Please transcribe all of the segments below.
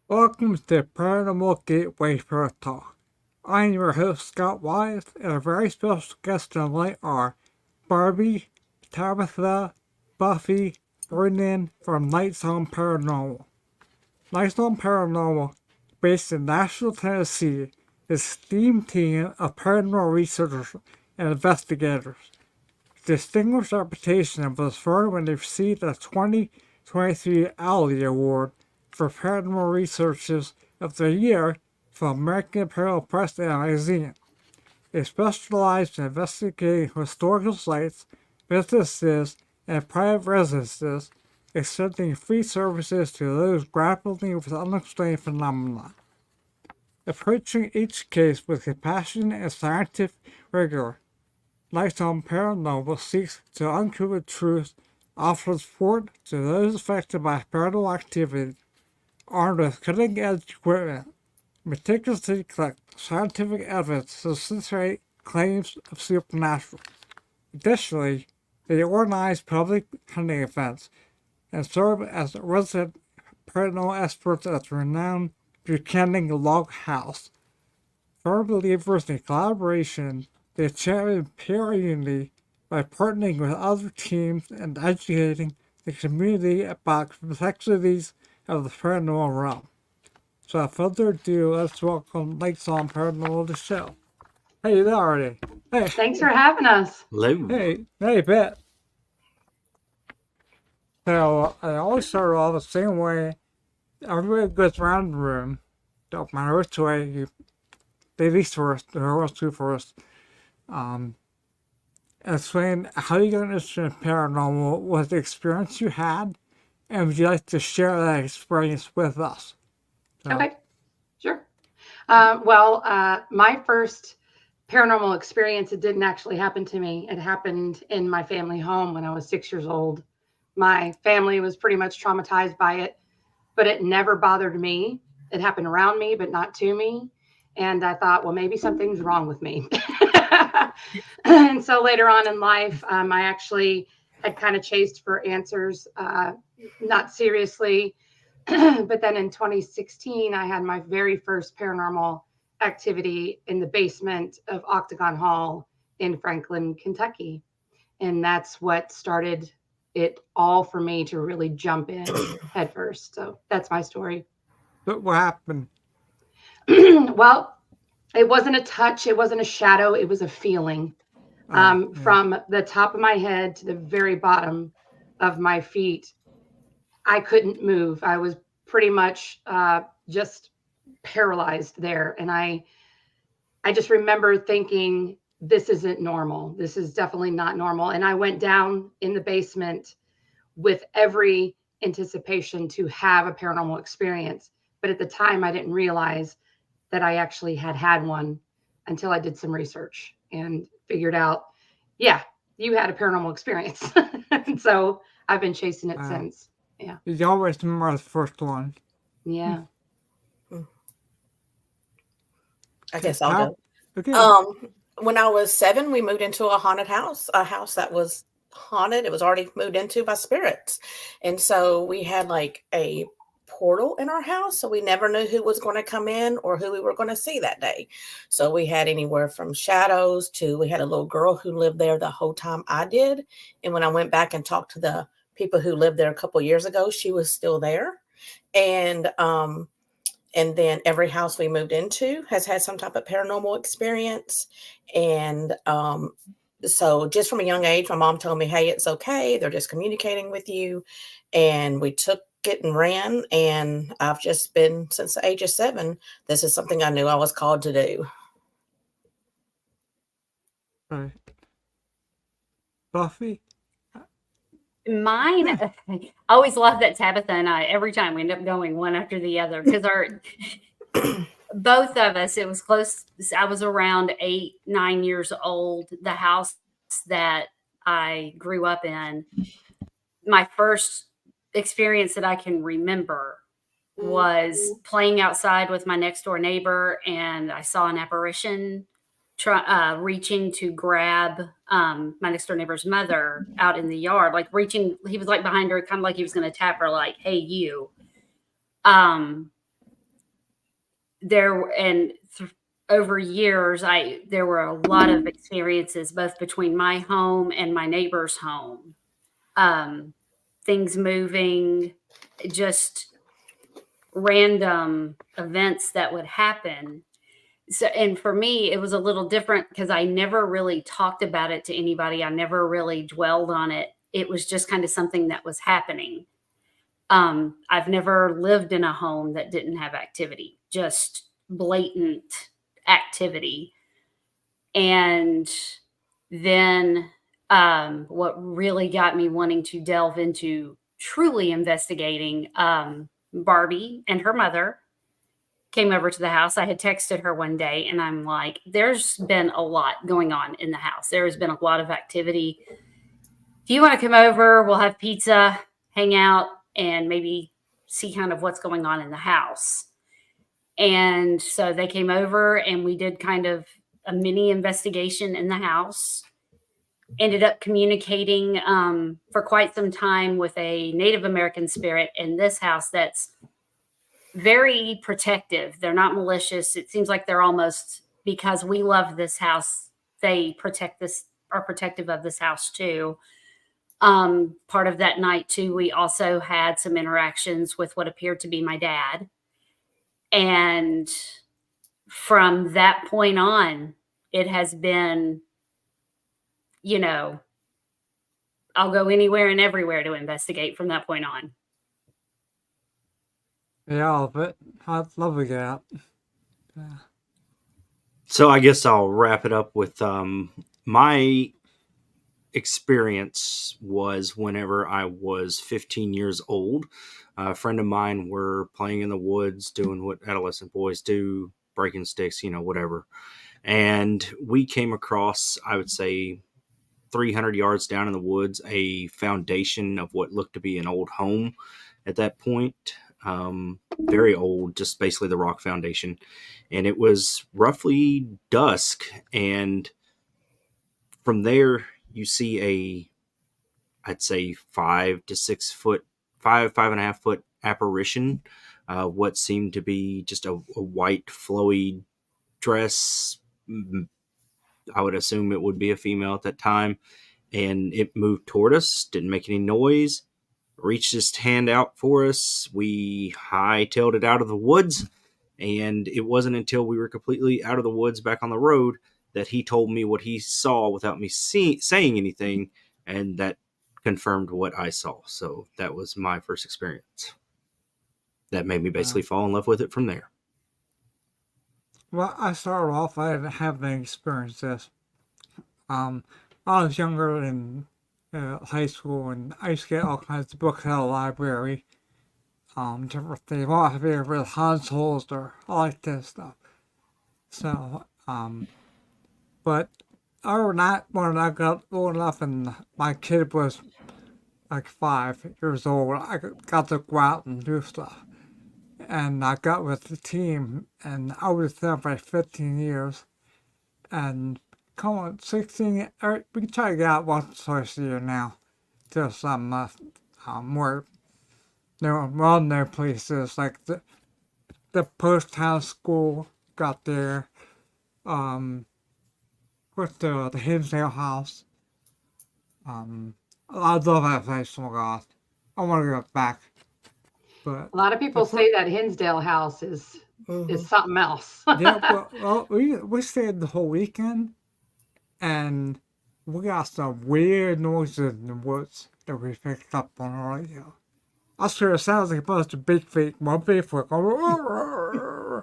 Welcome to Paranormal Gateway Paratalk. I am your host, Scott Wise, and our very special guests tonight are Barbie, Tabitha, Buffy, Ferdinand from NightSong Paranormal. NightSong Paranormal, based in Nashville, Tennessee, is a STEAM team of paranormal researchers and investigators. Distinguished reputation was earned when they received the 2023 OWLY Award for Paranormal Researchers of the Year from American Paranormal Press and Magazine. They specialize in investigating historical sites, businesses, and private residences, extending free services to those grappling with unexplained phenomena. Approaching each case with compassion and scientific rigor, NightSong Paranormal seeks to uncover truth, offer support to those affected by paranormal activity, armed with cutting-edge equipment, meticulously collect scientific evidence to substantiate claims of supernatural. Additionally, they organize public hunting events and serve as resident paranormal experts at the renowned Buchanan Log House. Firm believers in collaboration, they champion peer unity by partnering with other teams and educating the community about the complexities of the paranormal realm. So without further ado, let's welcome NightSong Paranormal to the show. Hey, you there already? Hey. Thanks for having us. Hello. Hey, Bet. So I always start off the same way. Everybody goes around the room. Don't matter which way you. Ladies first, the girls two first. Explain how you got interested in paranormal, what the experience you had, and would you like to share that experience with us? So. Okay, sure. My first paranormal experience, it didn't actually happen to me. It happened in my family home when I was 6 years old. My family was pretty much traumatized by it, but it never bothered me. It happened around me, but not to me. And I thought, well, maybe something's wrong with me. And so later on in life, I actually had kind of chased for answers, not seriously. But then in 2016, I had my very first paranormal activity in the basement of Octagon Hall in Franklin, Kentucky. And that's what started it all for me to really jump in head first. So that's my story. But what happened? Well, it wasn't a touch. It wasn't a shadow. It was a feeling. From the top of my head to the very bottom of my feet, I couldn't move. I was pretty much just paralyzed there. And I just remember thinking, this isn't normal. This is definitely not normal. And I went down in the basement with every anticipation to have a paranormal experience. But at the time, I didn't realize that I actually had one until I did some research and figured out, yeah, you had a paranormal experience. And so I've been chasing it since. Yeah. You always remember the first one. Yeah. I guess I'll go. Okay. When I was 7, we moved into a haunted house, a house that was haunted. It was already moved into by spirits. And so we had like a portal in our house. So we never knew who was going to come in or who we were going to see that day. So we had anywhere from shadows to, we had a little girl who lived there the whole time I did. And when I went back and talked to the people who lived there a couple of years ago, she was still there. And And then every house we moved into has had some type of paranormal experience. And so just from a young age, my mom told me, hey, it's okay. They're just communicating with you. And we took it and ran. And I've just been, since the age of 7, this is something I knew I was called to do. Right. Buffy? Mine, I always love that Tabitha and I, every time we end up going one after the other, because both of us, it was close. I was around 8, 9 years old. The house that I grew up in, my first experience that I can remember was playing outside with my next door neighbor, and I saw an apparition reaching to grab my next door neighbor's mother out in the yard, like reaching. He was like behind her, kind of like he was going to tap her, like, "Hey, you." Over years, there were a lot of experiences both between my home and my neighbor's home. Things moving, just random events that would happen. So, and for me, it was a little different because I never really talked about it to anybody. I never really dwelled on it. It was just kind of something that was happening. I've never lived in a home that didn't have activity, just blatant activity. And then what really got me wanting to delve into truly investigating, Barbie and her mother came over to the house. I had texted her one day and I'm like, there's been a lot going on in the house. There has been a lot of activity. If you want to come over, we'll have pizza, hang out, and maybe see kind of what's going on in the house. And so they came over and we did kind of a mini investigation in the house. Ended up communicating for quite some time with a Native American spirit in this house that's very protective. They're not malicious. It seems like they're almost, because we love this house, they are protective of this house too. Part of that night too, we also had some interactions with what appeared to be my dad. And from that point on, it has been, I'll go anywhere and everywhere to investigate from that point on. Yeah, all of it. I'd love to get out. Yeah. So I guess I'll wrap it up with my experience was whenever I was 15 years old. A friend of mine were playing in the woods, doing what adolescent boys do, breaking sticks, whatever. And we came across, I would say, 300 yards down in the woods, a foundation of what looked to be an old home at that point. Very old, just basically the rock foundation. And it was roughly dusk. And from there, you see I'd say 5 to 6 foot, 5.5 foot apparition. What seemed to be just a white flowy dress. I would assume it would be a female at that time. And it moved toward us, didn't make any noise, reached his hand out for us. We hightailed it out of the woods. And it wasn't until we were completely out of the woods back on the road that he told me what he saw without me saying anything. And that confirmed what I saw. So that was my first experience. That made me basically fall in love with it from there. Well, I started off, I didn't have any experiences. I was younger in high school, and I used to get all kinds of books out of the library. Different things, all have favorite consoles or all like this stuff. So, but other than that, when I got old enough and my kid was like 5 years old, I got to go out and do stuff. And I got with the team, and I was there for 15 years. And come on, 16, we try to get out once or twice a year now. Just some more well-known places, like the post-town school got there, with the Hinsdale house. I love that place, oh my God. I want to go back. But A lot of people say that Hinsdale house is is something else. Yeah, well, we stayed the whole weekend, and we got some weird noises in the woods that we picked up on the radio. I swear it sounds like a bunch of Bigfoot, going.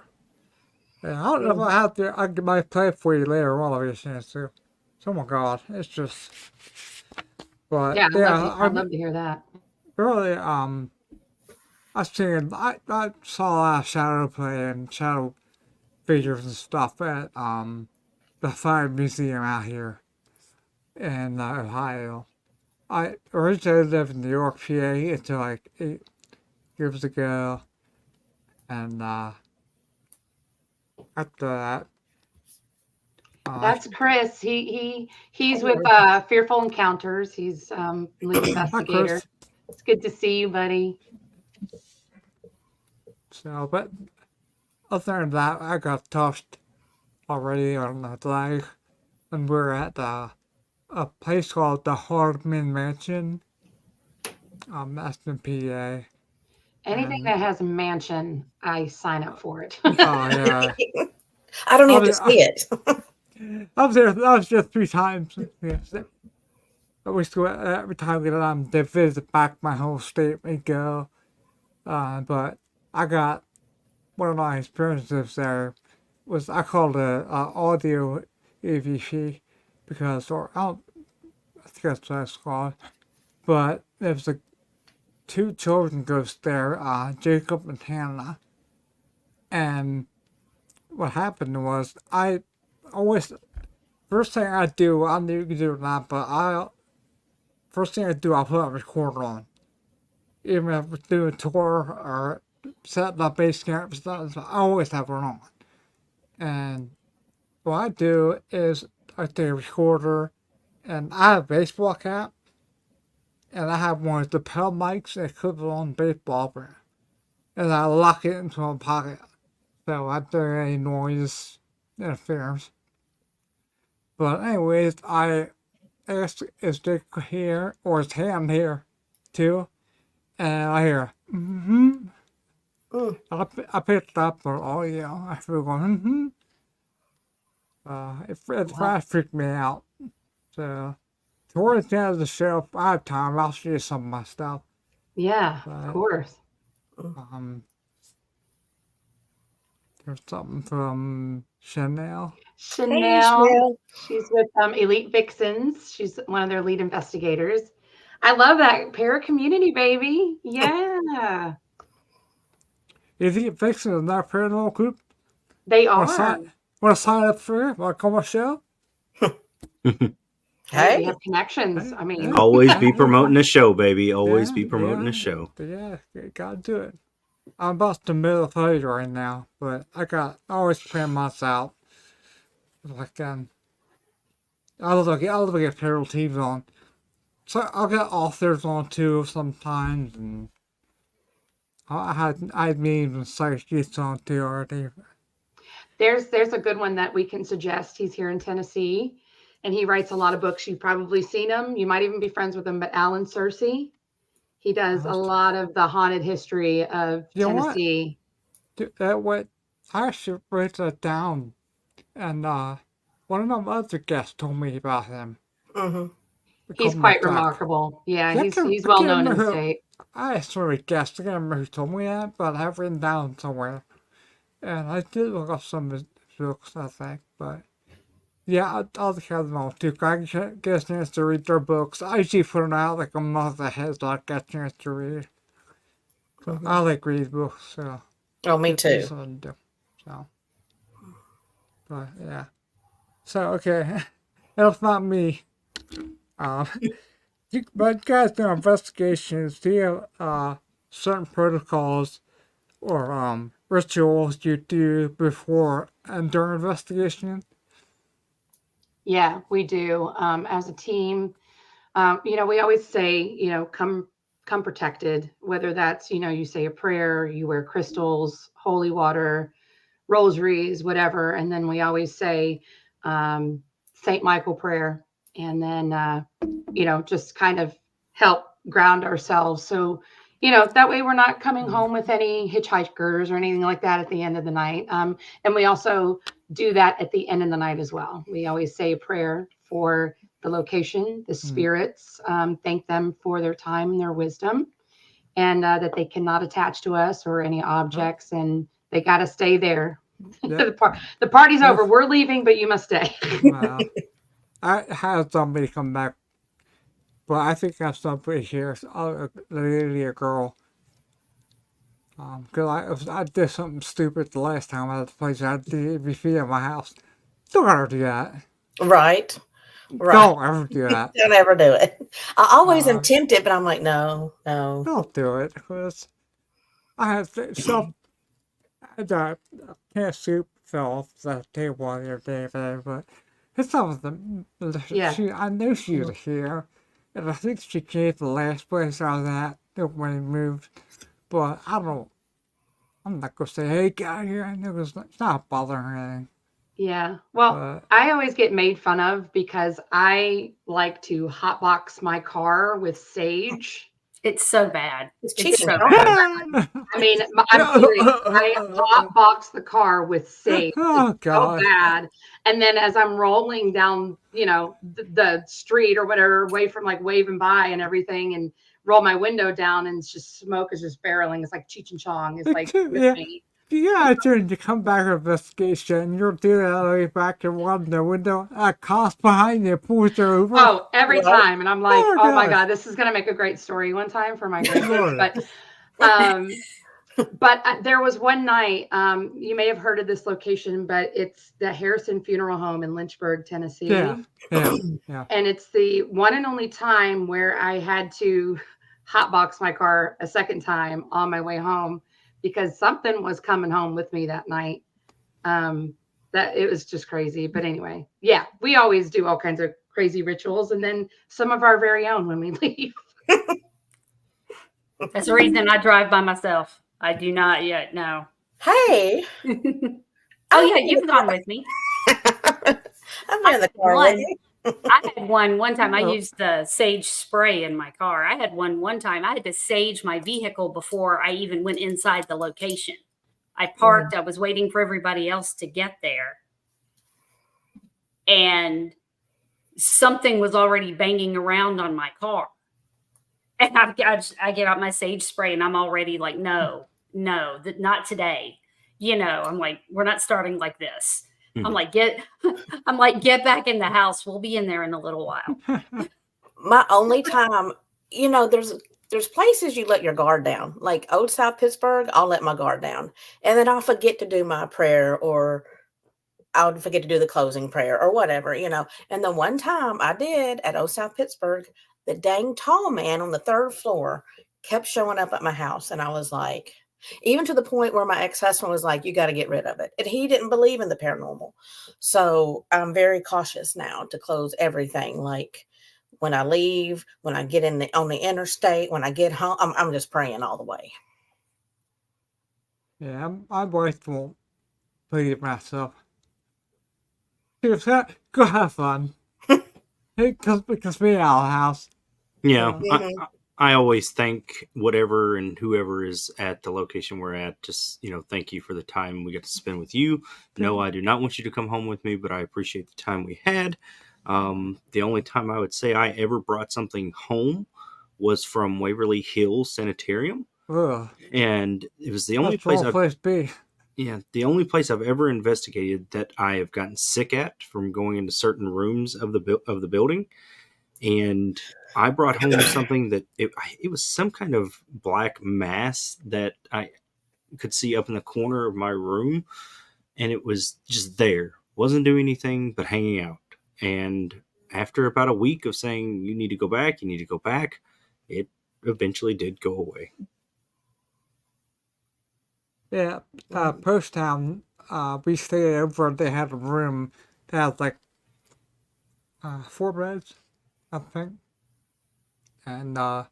And I don't know if I have to. I might play it for you later on if you have a chance to. Oh my God, it's just. But Yeah, yeah, I'd love to hear that. really I saw a lot of shadow play and shadow figures and stuff at the Fire Museum out here in Ohio. I originally lived in New York, PA until like 8 years ago, and after that, That's Chris. He's with Fearful Encounters. He's lead investigator. Chris. It's good to see you, buddy. So, but other than that, I got touched already on the leg, and we're at a place called the Hardman Mansion. That's in PA. Anything that has a mansion, I sign up for it. Oh yeah, I don't even see it. I was there. I was there 3 times. Yes. I wish to every time they visit back my home state and go. But I got one of my experiences there was I called it audio EVP because I think that's what it's called. But there was 2 children ghosts there, Jacob and Hannah. And what happened was I always first thing I do, I knew you could do it now, but first thing I do, I'll put a recorder on. Even if we're doing a tour or setting up base camp stuff, I always have it on. And what I do is I take a recorder, and I have a baseball cap, and I have one of the pedal mics that clip it on the baseball bat, and I lock it into my pocket. So I don't hear any noise interference. But anyways, I asked is Dick here or his hand here too, and I hear I picked up for audio. I feel going it freaked me out. So towards the end of the show, if I have time, I'll show you some of my stuff. Yeah, But, of course. There's something from Chanel. Chanel. She's with Elite Vixens. She's one of their lead investigators. I love that para community, baby. Yeah. Elite Vixens is not a paranormal group. They are. Want to sign up for it? Want to come on the show? Hey, we have connections. I mean, Always be promoting the show, baby. Always be promoting the show. Yeah, you gotta do it. I'm about to middle of the right now, but I always plan months out. Like I'll look at Paranormal TVs on. So I'll get authors on too sometimes, and I had memes and sites gets on too already. there's a good one that we can suggest. He's here in Tennessee, and he writes a lot of books. You've probably seen him. You might even be friends with him. But Alan Searcy, he does a lot of the haunted history of Tennessee. What I actually wrote that down, and one of my other guests told me about him. He's quite remarkable. Yeah, he's well known in the state. I sort of guessed. I can't remember who told me that, but I have written down somewhere. And I did look up some of his books, I think. But yeah, I'll have them all too. I get a chance to read their books. I usually put them out like a month ahead so I get a chance to read. So I like reading books. So. Oh, me too. So, but yeah. So okay, that's not me. But guys do investigations. Do you have certain protocols or rituals you do before and during investigation? Yeah, we do. As a team, we always say, come protected, whether that's, you say a prayer, you wear crystals, holy water, rosaries, whatever. And then we always say St. Michael prayer. And then, just kind of help ground ourselves. So, that way we're not coming home with any hitchhikers or anything like that at the end of the night. And we also do that at the end of the night as well. We always say a prayer for the location, the spirits, thank them for their time and their wisdom, and that they cannot attach to us or any objects, and they got to stay there. Yeah. The party's over. We're leaving, but you must stay. Well, I had somebody come back, but I think I have somebody here, a lady, a girl. Because I did something stupid the last time I had the place. I had the AV feed at my house. Don't ever do that. Right. Don't ever do that. Don't ever do it. I always am tempted, but I'm like, no. Don't do it. Because I had some. The can of soup fell off the table the other day, but it's some of them. I knew she was here, and I think she came to the last place I was at when he moved. But I'm not gonna say, hey, get out of here. It's not bothering anything. Yeah. Well, I always get made fun of because I like to hotbox my car with sage. It's so bad. It's It's cheating. so bad. I mean, I'm serious. I hotbox the car with sage. Oh, It's so God. bad. And then as I'm rolling down, the street or whatever, away from like waving by and everything, and roll my window down, and it's just smoke is just barreling. It's like Cheech and Chong. It's like with me. Yeah, during the comeback investigation, you'll do that all the way back and run the window. A cops behind you pulls you over. Oh, every time. And I'm like, Oh, my gosh. God, this is going to make a great story one time for my Sure. grandkids. But there was one night, you may have heard of this location, but it's the Harrison Funeral Home in Lynchburg, Tennessee. Yeah. And it's the one and only time where I had to hotbox my car a second time on my way home because something was coming home with me that night. That it was just crazy. But anyway, yeah, we always do all kinds of crazy rituals, and then some of our very own when we leave. That's the reason I drive by myself. I do not yet. No. Hey. Oh yeah, you've gone with me. I'm in the car with you. I had one time. I used the sage spray in my car. I had one time. I had to sage my vehicle before I even went inside the location. I parked. I was waiting for everybody else to get there, and something was already banging around on my car. And I get out my sage spray, and I'm already like, no, not today. I'm like, we're not starting like this. I'm like, get back in the house. We'll be in there in a little while. My only time, there's places you let your guard down. Like Old South Pittsburgh, I'll let my guard down. And then I'll forget to do my prayer, or I'll forget to do the closing prayer or whatever, And the one time I did at Old South Pittsburgh, the dang tall man on the third floor kept showing up at my house. And I was like, even to the point where my ex-husband was like, you got to get rid of it. And he didn't believe in the paranormal. So I'm very cautious now to close everything. Like when I leave, when I get on the interstate, when I get home, I'm just praying all the way. Yeah, my wife won't believe myself. She was like, go have fun. It because me out of the house. Yeah, I always thank whatever and whoever is at the location we're at. Just, thank you for the time we get to spend with you. No, I do not want you to come home with me, but I appreciate the time we had. The only time I would say I ever brought something home was from Waverly Hills Sanitarium. Ugh. And it was the only place the only place I've ever investigated that I have gotten sick at from going into certain rooms of the building. And I brought home something that it was some kind of black mass that I could see up in the corner of my room, and it was just there, wasn't doing anything but hanging out. And after about a week of saying you need to go back, it eventually did go away. Yeah, Post Town, we stayed over. They had a room that had like 4 beds, I think. And I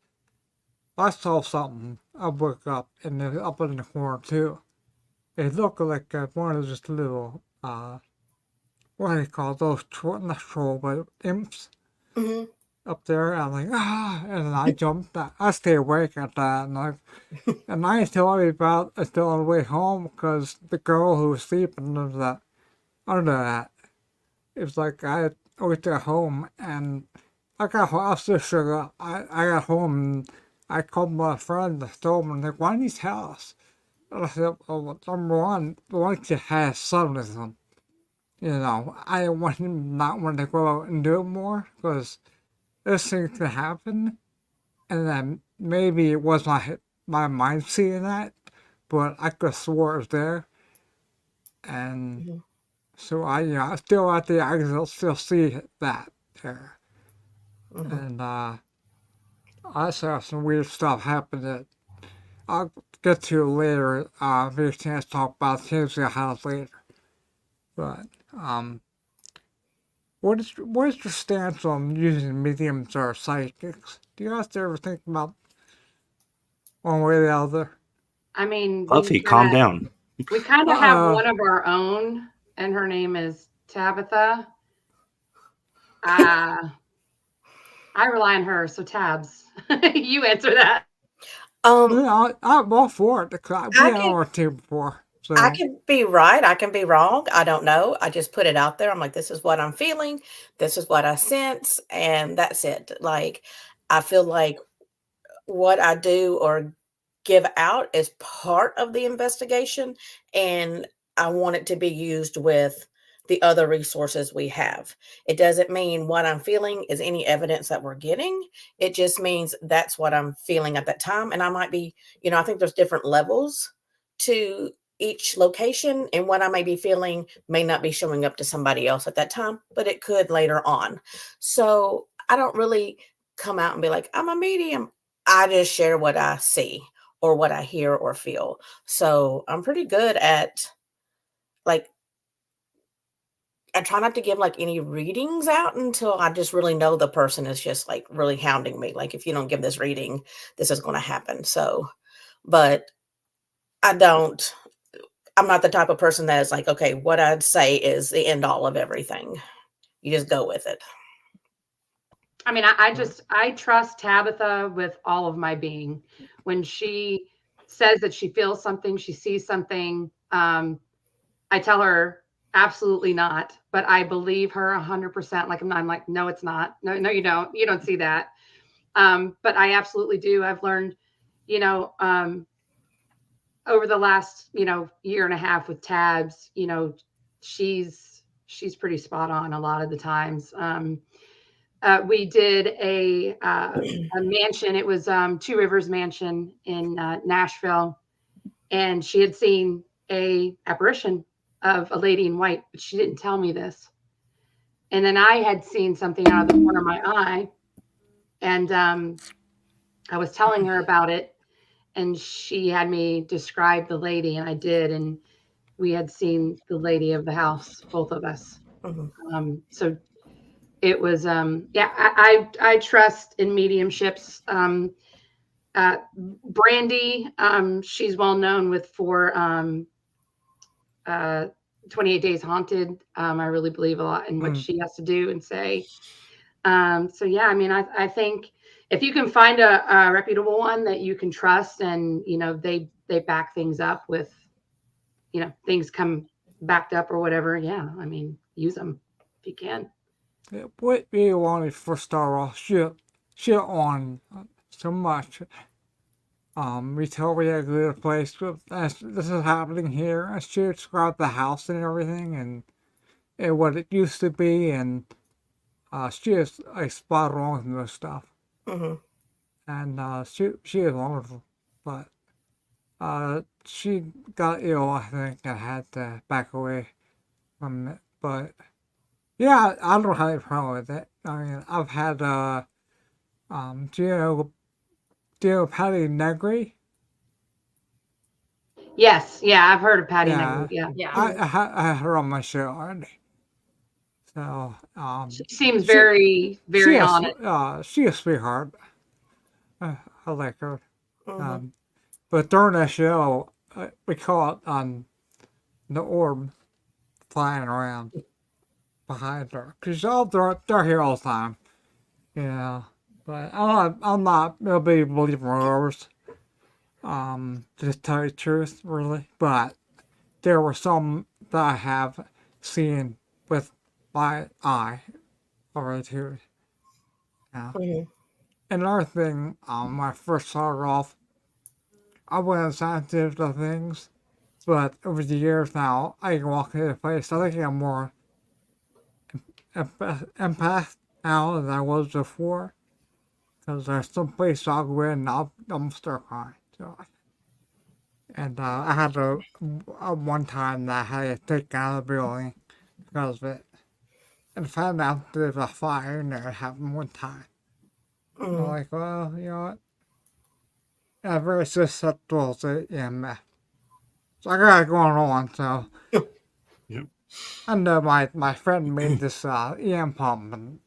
saw something. I woke up, and it was up in the corner too. It looked like one of those little what do they call those? Not troll, but imps. Mm-hmm. up there. I'm like, ah, and then I jumped. I stay awake at that, and I told me about it still on the way home because the girl who was sleeping under that. It was like I always got home and I was just I got home and I called my friend, I told him, like, why didn't you tell us? And I said, well, number one, the one kid had a son with him. You know, I didn't want him not want to go out and do it more because this thing could happen. And then maybe it was my mind seeing that, but I could have swore it was there. And Mhm. so I still out there, I can still see that there. Mhm. And I saw some weird stuff happen that I'll get to later. If there's a chance to talk about Tennessee House later. But what is your stance on using mediums or psychics? Do you guys ever think about one way or the other? I mean, Puffy, calm down. we kind of have one of our own, and her name is Tabitha. I rely on her, so Tabs, you answer that. Yeah, I'm all for it because we I had can on our team before. So I can be right. I can be wrong. I don't know. I just put it out there. I'm like, this is what I'm feeling. This is what I sense, and that's it. Like, I feel like what I do or give out is part of the investigation, and I want it to be used with the other resources we have. It doesn't mean what I'm feeling is any evidence that we're getting. It just means that's what I'm feeling at that time. And I might be, I think there's different levels to each location, and what I may be feeling may not be showing up to somebody else at that time, but it could later on. So I don't really come out and be like, I'm a medium. I just share what I see or what I hear or feel. So I'm pretty good at, like, I try not to give like any readings out until I just really know the person is just like really hounding me. Like, if you don't give this reading, this is going to happen. So, but I don't, I'm not the type of person that is like, okay, what I'd say is the end all of everything. You just go with it. I mean, I trust Tabitha with all of my being. When she says that she feels something, she sees something, I tell her absolutely not, but I believe her 100%. Like, I'm like, no, it's not. No, you don't. You don't see that. But I absolutely do. I've learned, you know, over the last, year and a half with Tabs, she's pretty spot on a lot of the times. We did a mansion. It was Two Rivers Mansion in Nashville, and she had seen a apparition of a lady in white, but she didn't tell me this. And then I had seen something out of the corner of my eye, and I was telling her about it, and she had me describe the lady, and I did, and we had seen the lady of the house, both of us. Mhm. So it was, yeah, I trust in mediumships. Brandy, she's well known with for 28 Days Haunted. I really believe a lot in what she has to do and say. So yeah, I mean, I think if you can find a reputable one that you can trust, and they back things up with, things come backed up or whatever. Yeah, I mean, use them if you can. what do you want to first start off? Shit on so much. We told we had to go to a place, this is happening here. And she described the house and everything, and what it used to be, and she is like spot on with this stuff. Mm-hmm. And she is wonderful, but she got ill, I think, and had to back away from it. But yeah, I don't have any problem with it. I mean, I've had do you know Patty Negri? Yes, yeah, I've heard of Patty Yeah, Negri. Yeah, Yeah. I had her on my show already. So she seems she very, very on it. she a sweetheart. I like her. Mm-hmm. But during that show, we caught the orb flying around behind her. Because they're here all the time. Yeah, but I'm not a big believer in yours. To tell you the truth, really. But there were some that I have seen with my eye already too. Yeah. Mhm. Another thing, when I first started off, I wasn't sensitive to things, but over the years now, I can walk into a place. I think I'm more empath now than I was before. Because there's some place I'll go in and I'm start crying. So, and I had one time that I had to take out of the building because of it. And found out there's a fire in there. It happened one time. I'm Mhm. like, well, you know what? I'm very susceptible to EMF. So I got it going on. So Yep. I know my friend made this EM pump and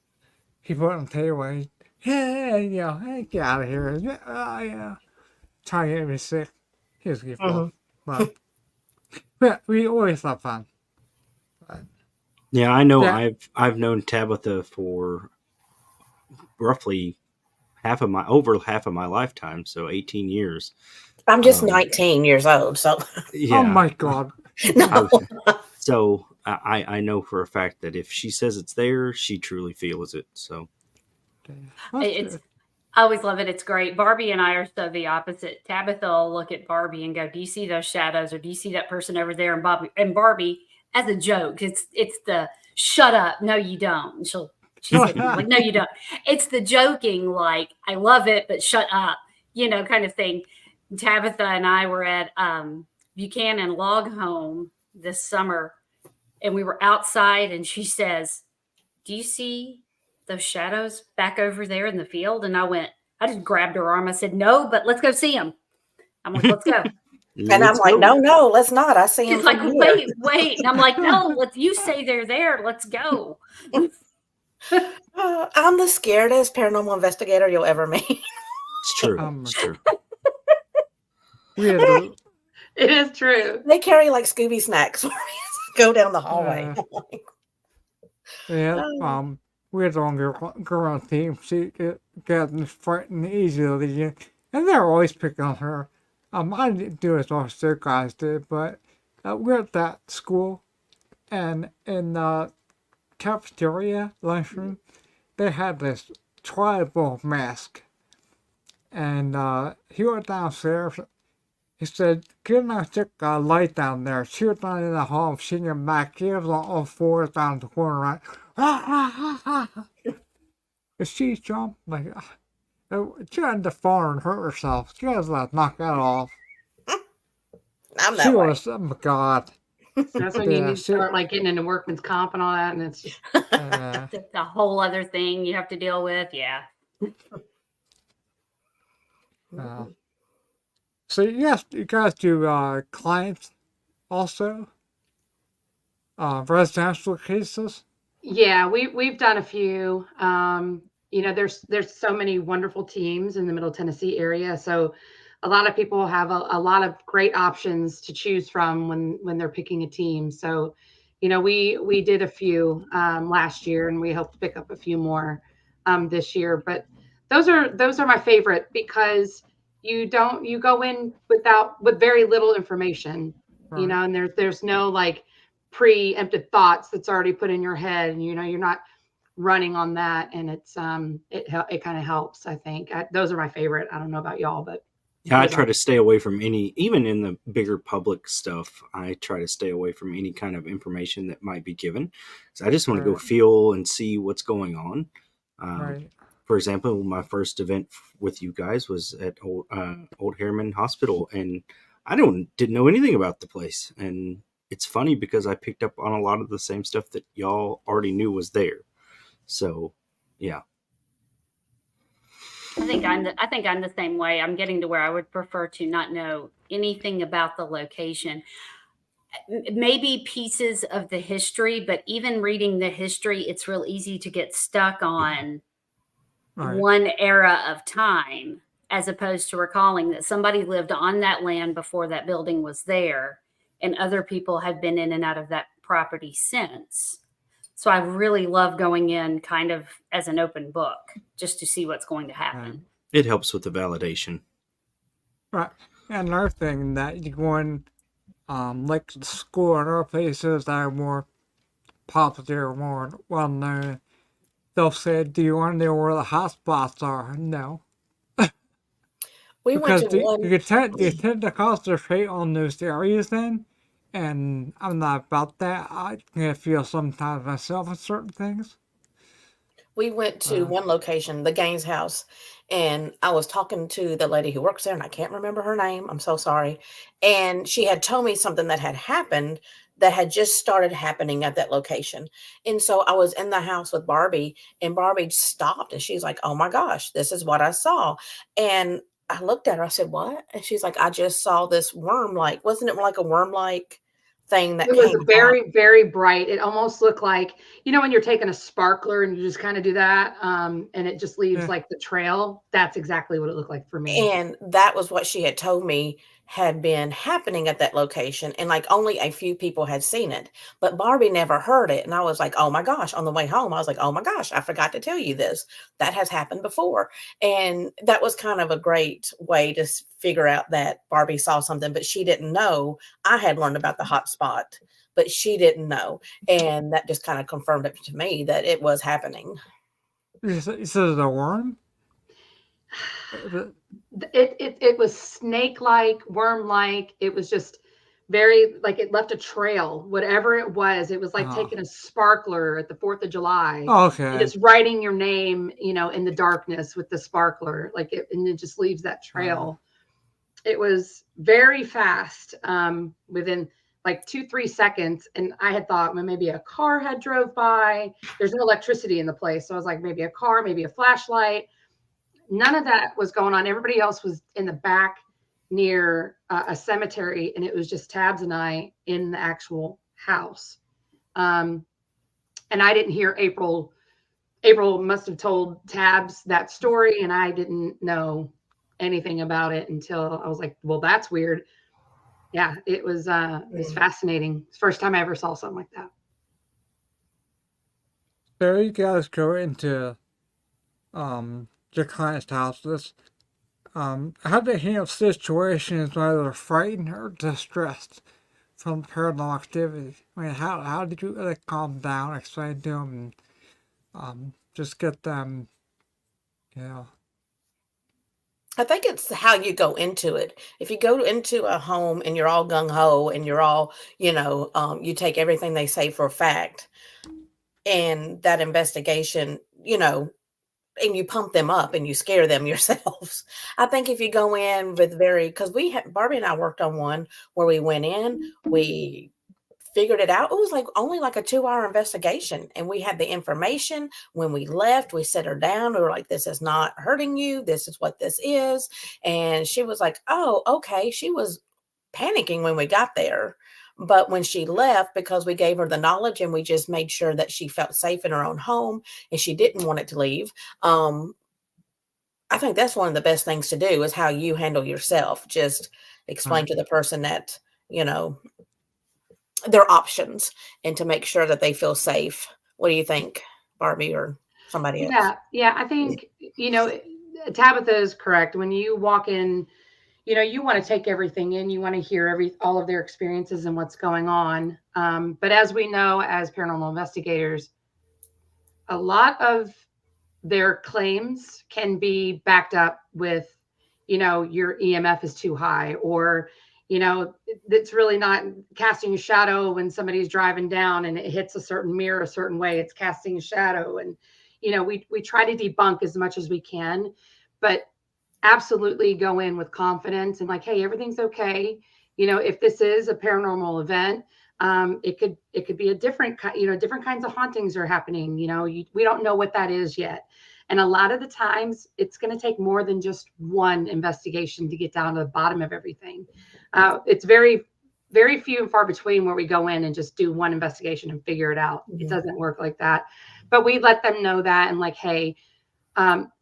he put it on the table. Hey, you know, hey, get out of here. Yeah. Trying to get me sick. He was good fun. Mhm. But we always have fun. But, Yeah, I know. yeah. I've known Tabitha for roughly over half of my lifetime, so 18 years. I'm just Um, 19 years old, so Oh yeah. my God. no. So I know for a fact that if she says it's there, she truly feels it. So That's It's good. I always love it. It's great. Barbie and I are so the opposite. Tabitha will look at Barbie and go, "Do you see those shadows, or do you see that person over there?" And Barbie, as a joke, it's the "shut up, no you don't." And she's hitting me like, "No you don't." It's the joking, like, "I love it, but shut up," kind of thing. Tabitha and I were at Buchanan Log Home this summer, and we were outside, and she says, "Do you see those shadows back over there in the field?" And I just grabbed her arm. I said, "No, but let's go see them." I'm like, "Let's go." And I'm let's like, go. no, let's not. I see him She's like, from here. wait. And I'm like, "No, you say they're there. Let's go." I'm the scaredest paranormal investigator you'll ever meet. It's true. Um, It's true. we had to, It is true. They carry like Scooby snacks for me as I go down the hallway. yeah, Oh. we had one girl on the team. She got frightened easily, and they're always picking on her. I didn't do as much as their guys did, but we're at that school, and in the cafeteria lunchroom, they had this tribal mask, and he went downstairs. He said, "Get a stick light down there." She was down in the hall, singing back. He was on all fours down the corner, right? And she jumped like she had to fall and hurt herself. She was like knock that off. I'm She that way. was, oh my God. That's when you Yeah, need to start like getting into workman's comp and all that, and it's just It's a whole other thing you have to deal with. Yeah. So yes, you guys do clients also, residential cases. yeah. We've done a few. There's so many wonderful teams in the Middle Tennessee area, so a lot of people have a lot of great options to choose from when they're picking a team. So, we did a few last year, and we hope to pick up a few more this year. But those are my favorite because you go in with very little information, Right. and there's no like preemptive thoughts that's already put in your head, and you're not running on that, and it kind of helps. I think those are my favorite. I don't know about y'all, but Yeah, I those try are. to stay away from even in the bigger public stuff, I try to stay away from any kind of information that might be given. So I just want to go Right. feel and see what's going on. Right. For example, my first event with you guys was at Old Harriman Hospital, and I didn't know anything about the place. And it's funny because I picked up on a lot of the same stuff that y'all already knew was there. So, yeah. I think I'm the same way. I'm getting to where I would prefer to not know anything about the location. Maybe pieces of the history, but even reading the history, it's real easy to get stuck on Right. one era of time as opposed to recalling that somebody lived on that land before that building was there and other people have been in and out of that property since. So I really love going in kind of as an open book just to see what's going to happen. It helps with the validation. Right. And another thing that you go in, like school and other places that are more popular, more well known, they'll say, "Do you want to know where the hot spots are?" No. We went Because to one. you tend to concentrate on those areas then, and I'm not about that. I can feel sometimes myself in certain things. We went to one location, the Gaines house, and I was talking to the lady who works there, and I can't remember her name. I'm so sorry. And she had told me something that had happened that had just started happening at that location. And so I was in the house with Barbie, and Barbie stopped, and she's like, "Oh my gosh, this is what I saw." And I looked at her, I said, "What?" And she's like, "I just saw this worm, like, wasn't it like a worm like thing that It was came out?" very, very bright. It almost looked like, when you're taking a sparkler and you just kind of do that, and it just leaves Yeah. like the trail. That's exactly what it looked like for me. And that was what she had told me had been happening at that location, and, like, only a few people had seen it, but Barbie never heard it, and I was like, "Oh my gosh," on the way home, I was like, "Oh my gosh, I forgot to tell you this. That has happened before." And that was kind of a great way to figure out that Barbie saw something, but she didn't know. I had learned about the hot spot, but she didn't know, and that just kinda confirmed it to me that it was happening. You said the worm? The- It was snake-like, worm-like. It was just very, like, it left a trail. Whatever it was like Oh. taking a sparkler at the 4th of July Oh, and okay. just writing your name, in the darkness with the sparkler, and it just leaves that trail. It was very fast, within like 2-3 seconds, and I had thought, well, maybe a car had drove by. There's no electricity in the place, so I was like, maybe a car, maybe a flashlight. None of that was going on. Everybody else was in the back near a cemetery, and it was just Tabs and I in the actual house. And I didn't hear April. April must have told Tabs that story, and I didn't know anything about it until I was like, well, that's weird. Yeah, it was fascinating. It's the first time I ever saw something like that. So you guys go into your client's houses. How do they handle situations where they're frightened or distressed from paranormal activity? I mean, how did you really calm down, explain to them, and just get them, you know? I think it's how you go into it. If you go into a home and you're all gung ho and you're all, you take everything they say for a fact, and that investigation, and you pump them up and you scare them yourselves. I think if you go in with because Barbie and I worked on one where we went in, we figured it out. It was like only like a 2-hour investigation, and we had the information. When we left, we set her down. We were like, "This is not hurting you. This is what this is." And she was like, "Oh, okay." She was panicking when we got there, but when she left, because we gave her the knowledge and we just made sure that she felt safe in her own home and she didn't want it to leave. I think that's one of the best things to do is how you handle yourself. Just explain to the person that, you know, their options and to make sure that they feel safe. What do you think, Barbie or somebody else? Yeah. I think, Tabitha is correct. When you walk in, you want to take everything in. You want to hear all of their experiences and what's going on. But as we know, as paranormal investigators, a lot of their claims can be backed up with, your EMF is too high, or, it's really not casting a shadow when somebody's driving down and it hits a certain mirror a certain way. It's casting a shadow. And, we try to debunk as much as we can, but absolutely go in with confidence and like, hey, everything's okay. If this is a paranormal event, it could be a different kinds of hauntings are happening. We don't know what that is yet. And a lot of the times it's going to take more than just one investigation to get down to the bottom of everything. It's very, very few and far between where we go in and just do one investigation and figure it out. It doesn't work like that. But we let them know that, and like, hey,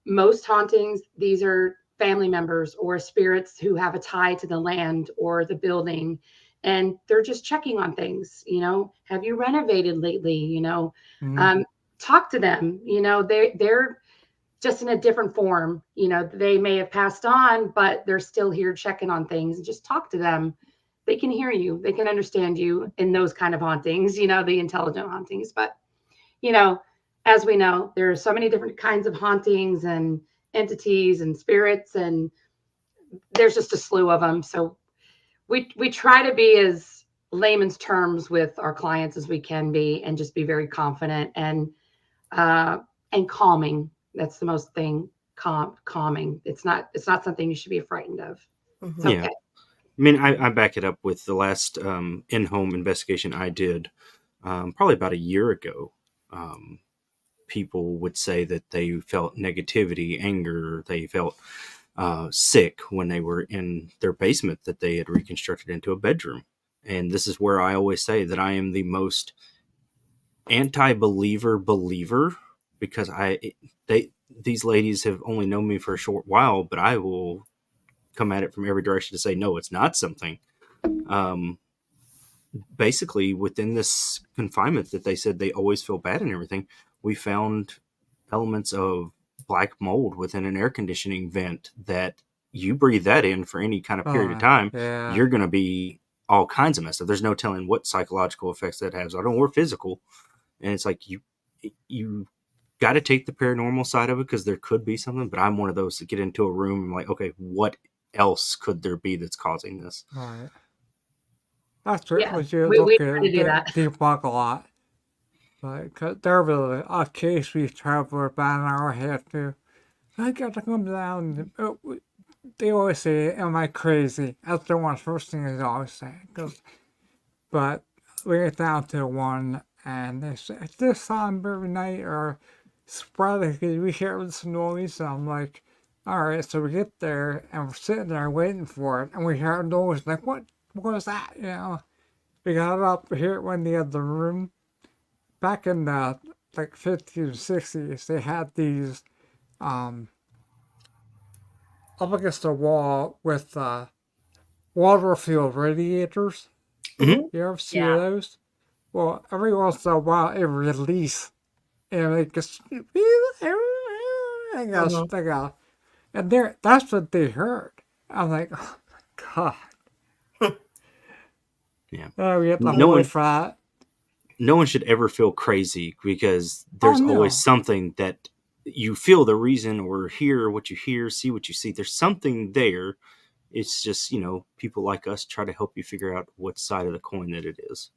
most hauntings, these are family members or spirits who have a tie to the land or the building. and they're just checking on things. Have you renovated lately? Mhm. Talk to them. They're just in a different form. They may have passed on, but they're still here checking on things. And just talk to them. They can hear you. They can understand you in those kind of hauntings, the intelligent hauntings. But, as we know, there are so many different kinds of hauntings and entities and spirits, and there's just a slew of them. So we try to be as layman's terms with our clients as we can be, and just be very confident and calming. That's the most thing. Calming. It's not something you should be frightened of. It's Mhm. Yeah. okay. I mean, I back it up with the last in-home investigation I did probably about a year ago. People would say that they felt negativity, anger, they felt sick when they were in their basement that they had reconstructed into a bedroom. And this is where I always say that I am the most anti-believer because these ladies have only known me for a short while, but I will come at it from every direction to say no, it's not something. Um, Basically, within this confinement that they said they always feel bad and everything, we found elements of black mold within an air conditioning vent that you breathe that in for any kind of period of Oh, time, yeah. you're going to be all kinds of messed up. There's no telling what psychological effects that has. I don't or physical. And it's like you got to take the paranormal side of it because there could be something. But I'm one of those that get into a room and like, okay, what else could there be that's causing this? Right. That's Yeah, what you we look try to at do that. debunk a lot. Like, 'cause there was a case we traveled about an hour and a half to. I got to come down. They always say, "Am I crazy?" That's the one first thing they always say. But we get down to one, and they say, "It's this time every night," or sporadically we hear this noise. And I'm like, "All right." So we get there, and we're sitting there waiting for it, and we hear a noise. Like, what was that? We got up here when the other room. Back in the like 50s and 60s, they had these um, up against the wall with water field radiators. Mm-hmm. Mhm. You ever see Yeah. those? Well, every once in a while it release and it gets and goes Mhm. stick out. And that's what they heard. I'm like, oh my god. Yeah. Oh, we have to No hold one for that. no one should ever feel crazy because Oh there's always no. something that you feel the reason or hear what you hear, see what you see. There's something there. It's just, people like us try to help you figure out what side of the coin that it is.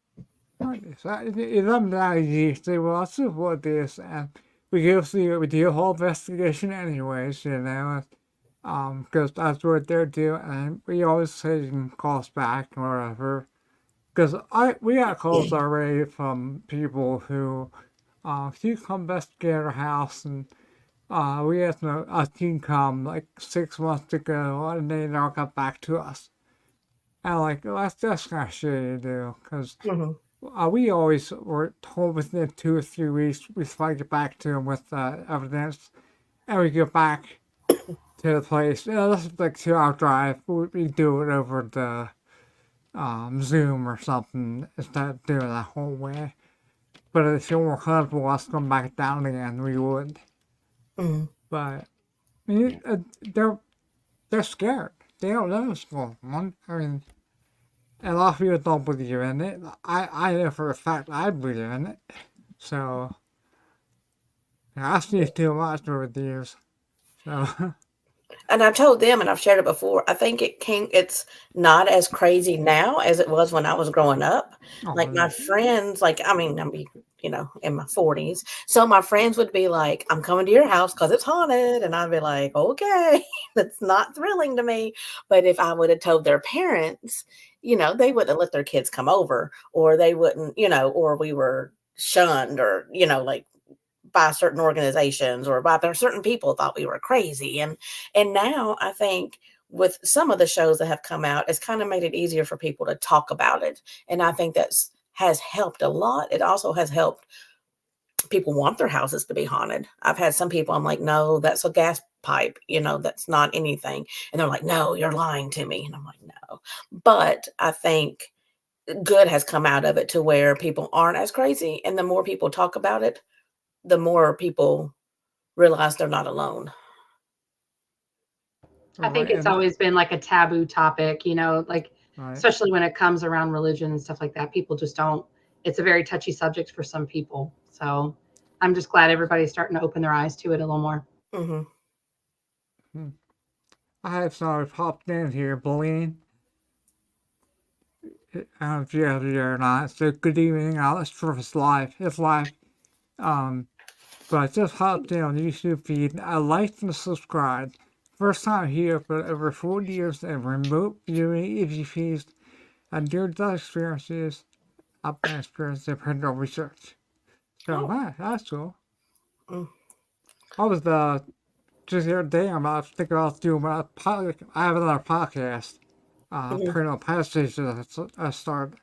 Sometimes you say, well, let's do what this, and we do a whole investigation anyways, because that's what they're doing, and we always say you can call us back or whatever. Because we got calls already from people who, you come investigate our house, and we had a team come like 6 months ago, and they never got back to us. And like, well, that's kind of shitty to do, because Mhm. we always were told within 2 or 3 weeks we finally get back to them with evidence, and we get back to the place. This is like 2 hour drive. We do it over the Zoom or something instead of doing that whole way. But if you were comfortable us come back down again, we would. Mhm. But I mean, they're scared. They don't know what's going on. I mean, a lot of people don't believe in it. I know for a fact I believe in it. So yeah, I've seen too much over the years. So And I've told them, and I've shared it before. I think it's not as crazy now as it was when I was growing up. oh Like my no. friends, like I mean, I'm in my 40s, so my friends would be like, "I'm coming to your house because it's haunted," and I'd be like, "Okay, that's not thrilling to me." But if I would have told their parents, they wouldn't have let their kids come over, or they wouldn't, or we were shunned, or like by certain organizations or by certain people thought we were crazy. And now I think with some of the shows that have come out, it's kind of made it easier for people to talk about it. And I think that's has helped a lot. It also has helped people want their houses to be haunted. I've had some people, I'm like, no, that's a gas pipe, that's not anything. And they're like, no, you're lying to me. And I'm like, no. But I think good has come out of it to where people aren't as crazy. And the more people talk about it, the more people realize they're not alone. I think Right, it's and- always been like a taboo topic, like right. especially when it comes around religion and stuff like that. People just don't, it's a very touchy subject for some people. So I'm just glad everybody's starting to open their eyes to it a little more. Mm-hmm. I have somebody popped in here, Blaine. I don't know if you guys are there or not. So good evening. It's for his live. It's live. But I just hopped in on the YouTube feed. I liked and subscribed. First time here for over 40 years in remote viewing EVPs and near-death experiences. I've been experiencing paranormal research. So, wow, that's cool. Mm. I was just the other day, I was thinking about doing I have another podcast, Paranormal Passage that I started.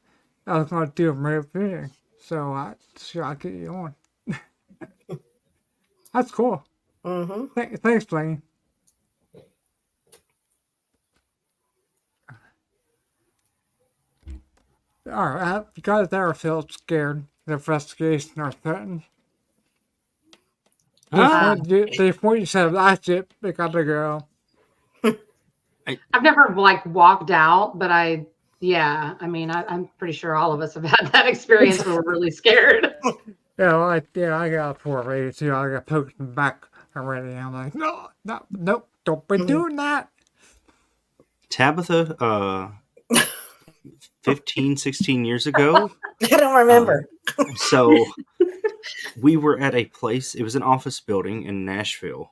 I was going to do a remote viewing. So, I'll get you on. That's cool. Mm-hmm. Thanks, Blaine. Alright, have you guys ever felt scared, the investigation, or threatened? They point you said, that's it, they gotta go. I've never walked out, but I'm pretty sure all of us have had that experience where we're really scared. I got a poor lady too. I got poked in the back already. I'm like, nope, don't be doing that. Tabitha, 15, 16 years ago. I don't remember. So we were at a place, it was an office building in Nashville.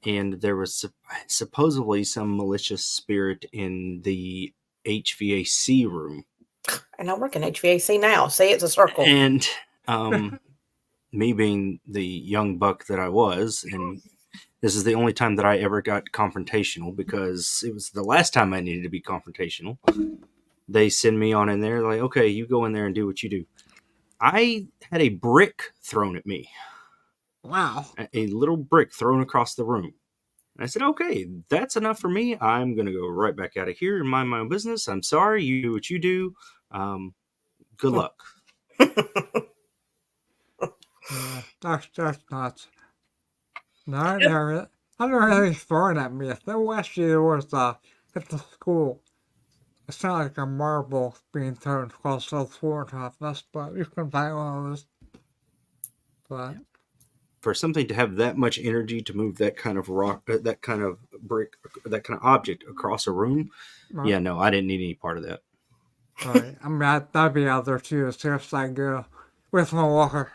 And there was supposedly some malicious spirit in the HVAC room. And I work in HVAC now. See, it's a circle. And me being the young buck that I was, and this is the only time that I ever got confrontational because it was the last time I needed to be confrontational. They send me on in there, like, okay, you go in there and do what you do. I had a brick thrown at me. Wow. A little brick thrown across the room. And I said, okay, that's enough for me. I'm going to go right back out of here and mind my own business. I'm sorry. You do what you do. Good luck. Yeah, that's nuts. No, I never had anything thrown at me. Actually, there was at the school. It sounded like a marble being thrown across the floor to us, but you can find one of those. But For something to have that much energy to move that kind of rock, that kind of brick, that kind of object across a room, right. yeah, no, I didn't need any part of that. Right. I mean, I'd be out there too as soon as I go with my walker.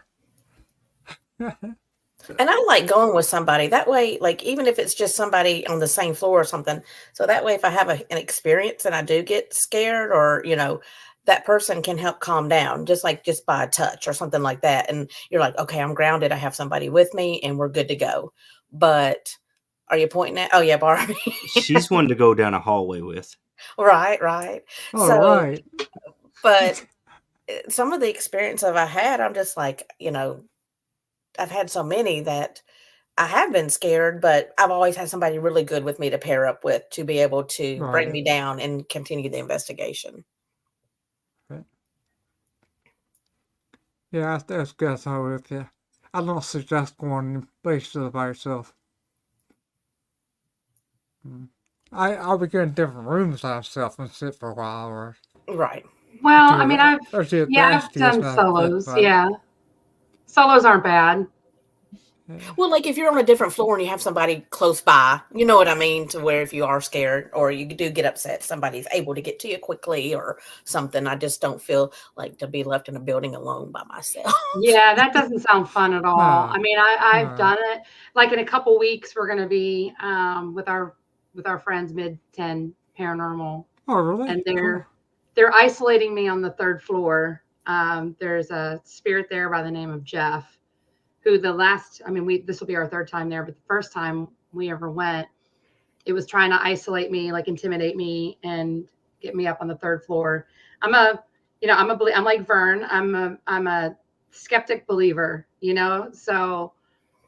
And I like going with somebody. That way, like, even if it's just somebody on the same floor or something. So that way, if I have an experience and I do get scared or, that person can help calm down, just by a touch or something like that. And you're like, okay, I'm grounded. I have somebody with me and we're good to go. But are you pointing at? Oh, yeah, Barbie. She's one to go down a hallway with. Right. All So, right. but some of the experiences I had, I'm just like, I've had so many that I have been scared, but I've always had somebody really good with me to pair up with to be able to bring Right. me down and continue the investigation. Right. Yeah, that's good. I'm with you. I don't suggest going in places by yourself. I'll be going in different rooms by myself and sit for a while or Right. Well, do I mean, that. Or do I've nasty done stuff, solos. but- Yeah. Solos aren't bad. Well, like if you're on a different floor and you have somebody close by, you know what I mean? To where if you are scared or you do get upset, somebody's able to get to you quickly or something. I just don't feel like to be left in a building alone by myself. Yeah, that doesn't sound fun at all. No. I mean, I've No. done it. Like in a couple weeks, we're going to be with our friends, Mid-10 Paranormal, Oh, really? and Cool. they're isolating me on the third floor. There's a spirit there by the name of Jeff, who this will be our third time there, but the first time we ever went, it was trying to isolate me, like intimidate me and get me up on the third floor. I'm like Vern. I'm a skeptic believer, so,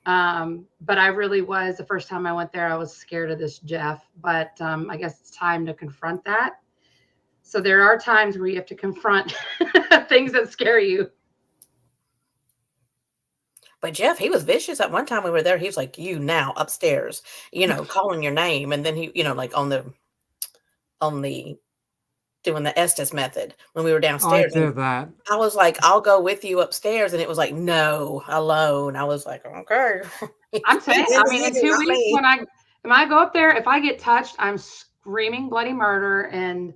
but I really was, the first time I went there, I was scared of this Jeff, but I guess it's time to confront that. So there are times where you have to confront things that scare you. But Jeff, he was vicious. At one time we were there, he was like, "You now upstairs," calling your name, and then he, like on the doing the Estes method when we were I downstairs. did that. I was like, "I'll go with you upstairs," and it was like, "No, alone." I was like, "Okay." I'm saying, I mean, in 2 Not weeks me. when I go up there, if I get touched, I'm screaming bloody murder, and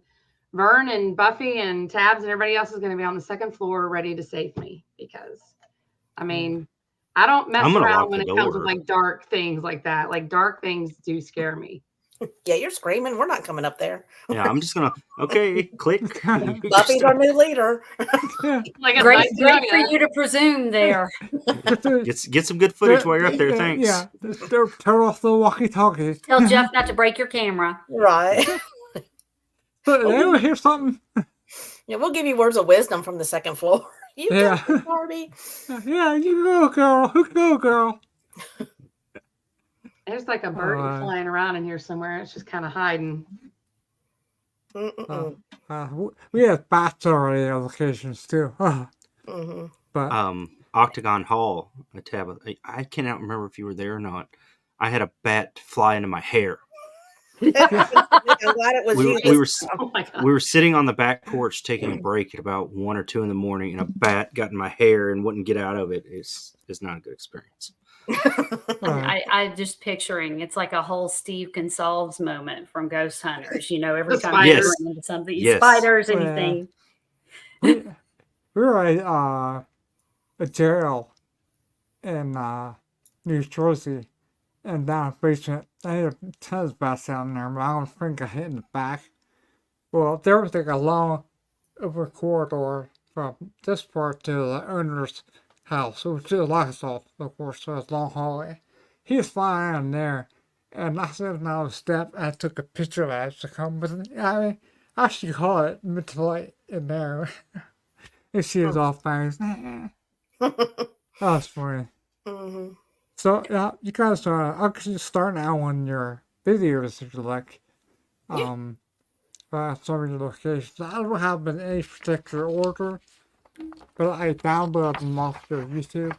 Vern and Buffy and Tabs and everybody else is going to be on the second floor ready to save me, because I mean, I don't mess I'm gonna around lock when the it comes with door. like dark things like that. Like dark things do scare me. Yeah, you're screaming. We're not coming up there. Yeah, I'm just gonna click. Buffy's our new leader. Like a Great, nice great for yoga. you to presume there. Get some good footage while you're up there. Thanks. Yeah, turn off the walkie-talkie. Tell Jeff not to break your camera. Right. But they will hear something. Yeah, we'll give you words of wisdom from the second floor. You Yeah. go, Barbie. Yeah, you go, girl. You go, girl. There's like a bird Alright. flying around in here somewhere. It's just kind of hiding. We have bats already at locations too. Mhm. But Octagon Hall, a tab. I cannot remember if you were there or not. I had a bat fly into my hair. I'm glad it was you. Oh my God. We were sitting on the back porch taking a break at about 1 or 2 in the morning, and a bat got in my hair and wouldn't get out of it. It's not a good experience. I just picturing it's like a whole Steve Gonsalves moment from Ghost Hunters. Every The time you spiders. run into something, Yes. spiders, Yeah. anything. we were at a jail in New Jersey, and down the basement, I had a tennis bats down there, but I don't think I hit in the back. Well, there was like a long over corridor from this part to the owner's house, which is locked off, of course, so it's a long hallway. He was flying in there, and I said on the step, and I took a picture of that to come with it. I mean, I actually caught it mid-flight in there. And she was all bangs. That was funny. Mm-hmm. So, you guys are actually starting out on your videos if you like. Some of your locations. I don't have them in any particular order, but I downloaded them off your YouTube,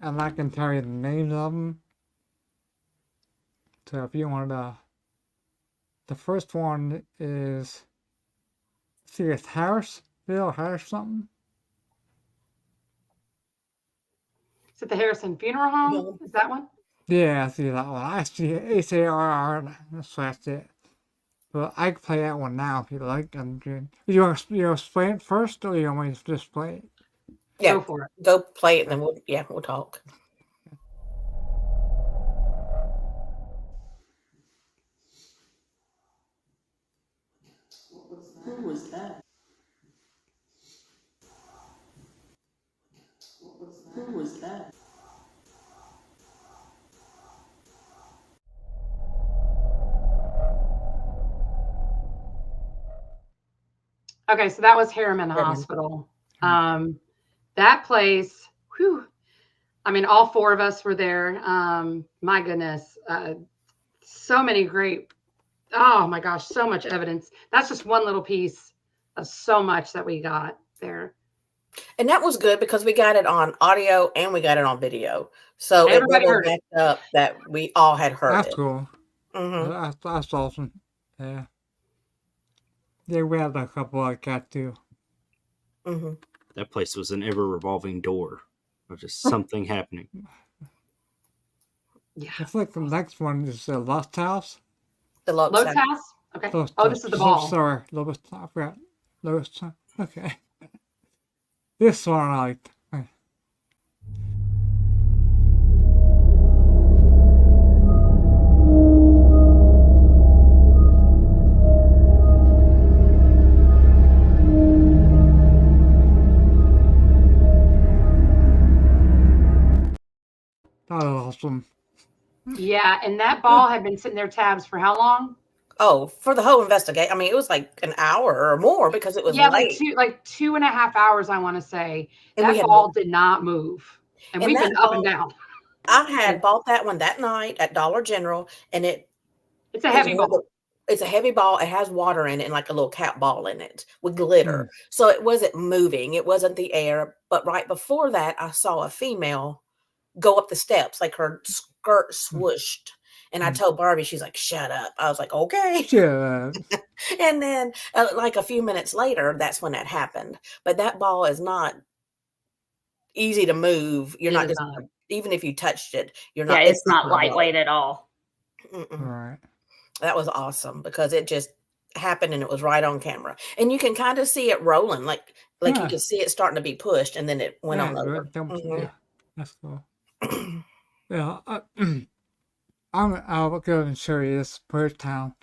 and I can tell you the names of them. So if you want to, the first one is, see, it's Harrisville, Harris something. Is it the Harrison Funeral Home? Is that one? Yeah, I see that one. I see HARR. That's it. But I can play that one now if you like. You want to explain it first, or you want me to just play it? Yeah, Go for it. go play it, and then we'll talk. Who was that? Who was that? Okay, so that was Harriman Harriman. Hospital. That place, whew, I mean, all four of us were there. My goodness, so many great, oh my gosh, so much evidence. That's just one little piece of so much that we got there. And that was good because we got it on audio and we got it on video. So Everybody it heard really backed up that we all had heard That's it. cool. Mm-hmm. That's awesome. Yeah. Yeah, we had a couple like that too. Mm-hmm. That place was an ever revolving door of just something happening. Yeah. I think the next one is the Lost House. The Lowe's Lowe's House? Okay. Lost Oh, House. this is the ball. Sorry, Lowe's. I forgot. Lowe's. Okay. This one I liked. That was awesome. Yeah, and that ball had been sitting there tabs for how long? Oh, for the whole investigation. I mean, it was like an hour or more because it was Yeah, late. like 2.5 hours, I want to say. And we That had- ball did not move. And And we've that been up and ball- down. I had bought that one that night at Dollar General, and It's a heavy ball. it's a heavy ball. It has water in it and like a little cat ball in it with glitter. So it wasn't moving. It wasn't the air. But right before that, I saw a female go up the steps, like her skirt swooshed. And I told Barbie, she's like, shut up. I was like, okay. Yeah. And then like a few minutes later, that's when that happened. But that ball is not easy to move. You're It not is just, not. even if you touched it, you're Yeah, not. it's not gonna roll. lightweight at all. Mm-mm. Right. That was awesome because it just happened and it was right on camera. And you can kind of see it rolling, like you Yeah. can see it starting to be pushed, and then it went Yeah, on over. yeah, that's cool. Yeah, I'll go and show you this bird town.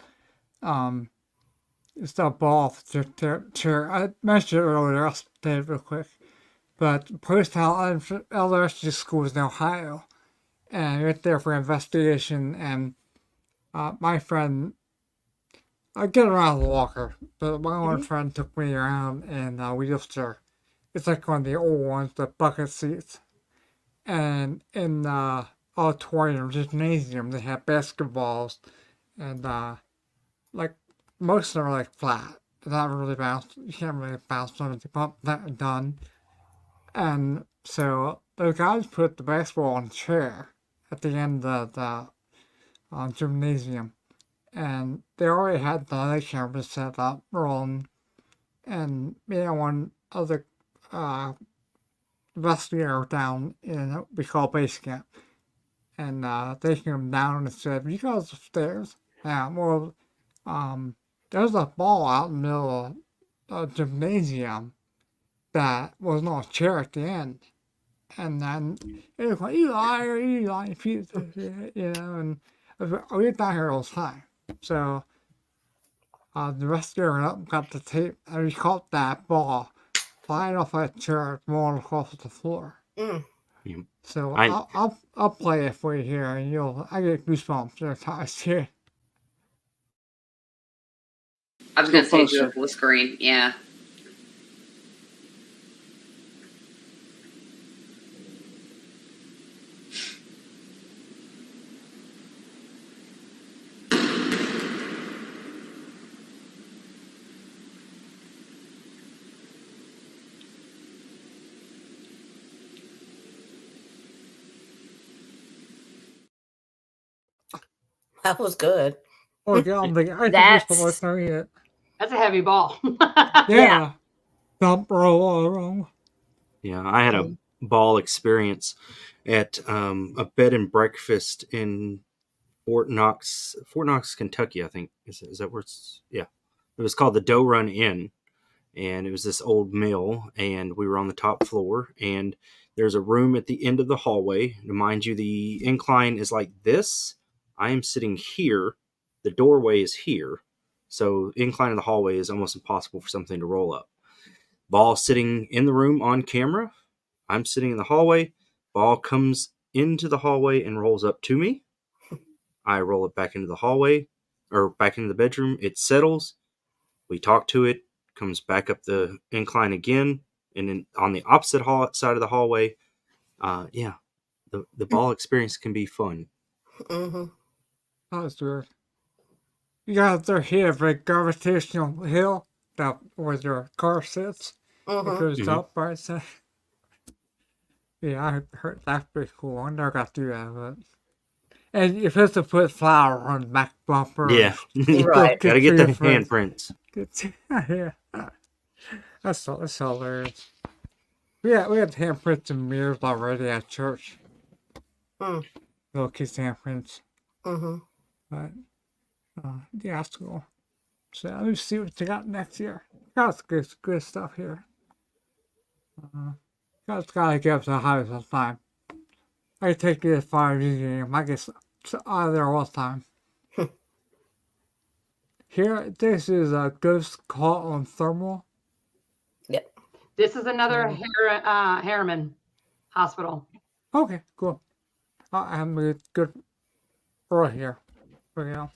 It's the ball chair. I mentioned it earlier. I'll say it real quick. But Town Elementary School is in Ohio, and I went there for investigation. And my friend, I get around the walker, but my one friend took me around, and we just it's like one of the old ones, the bucket seats. And in the auditorium, gymnasium, they have basketballs, and like most of them are like flat. They're not really bounce. You can't really bounce them if you pump that done. And so the guys put the basketball on a chair at the end of the gymnasium, and they already had the light camera set up, rolling, and me and one other investigator down in what we call base camp, and they came down and said, "You guys upstairs?" Yeah, well, there's a ball out in the middle of a gymnasium that was on a chair at the end. And then it was like, you liar, you know, and we get down here all the time. So the investigator went up and got the tape, and we caught that ball flying off that chair, rolling across the floor. Mm. So I'll play it for you here, and I get goosebumps every time I see it. I was going to say do a full screen. Yeah. That was good. Oh yeah, I'm thinking, I That's- think we're supposed to it. That's a heavy ball. Yeah. Dump roll all around. Yeah, I had a ball experience at a bed and breakfast in Fort Knox, Kentucky, I think. Is that where it's? Yeah. It was called the Doe Run Inn, and it was this old mill, and we were on the top floor, and there's a room at the end of the hallway. To mind you, the incline is like this. I am sitting here. The doorway is here. So incline of the hallway is almost impossible for something to roll up. Ball sitting in the room on camera. I'm sitting in the hallway. Ball comes into the hallway and rolls up to me. I roll it back into the hallway, or back into the bedroom. It settles. We talk to it. Comes back up the incline again. And then on the opposite side of the hallway, the ball experience can be fun. Mm-hmm. That's weird. You guys ever hear of a gravitational hill that where your car sits? Mm-hmm. It goes up by itself. Yeah, I heard that's pretty cool. I never got to do that, but and you're supposed to put flour on the back bumper. Yeah. Right. Gotta get the handprints. Yeah. That's hilarious. Yeah, we had handprints and mirrors already at church. Little kids' handprints. Mm-hmm. But yeah, that's cool. So let me see what you got next year. Got good stuff here. Gotta get up to the highway sometime. I take you as far as you can. I get out of there all the time. Here, this is a ghost caught on thermal. Yep. This is another Harriman hospital. Okay, cool. I'm a good right here. There we go.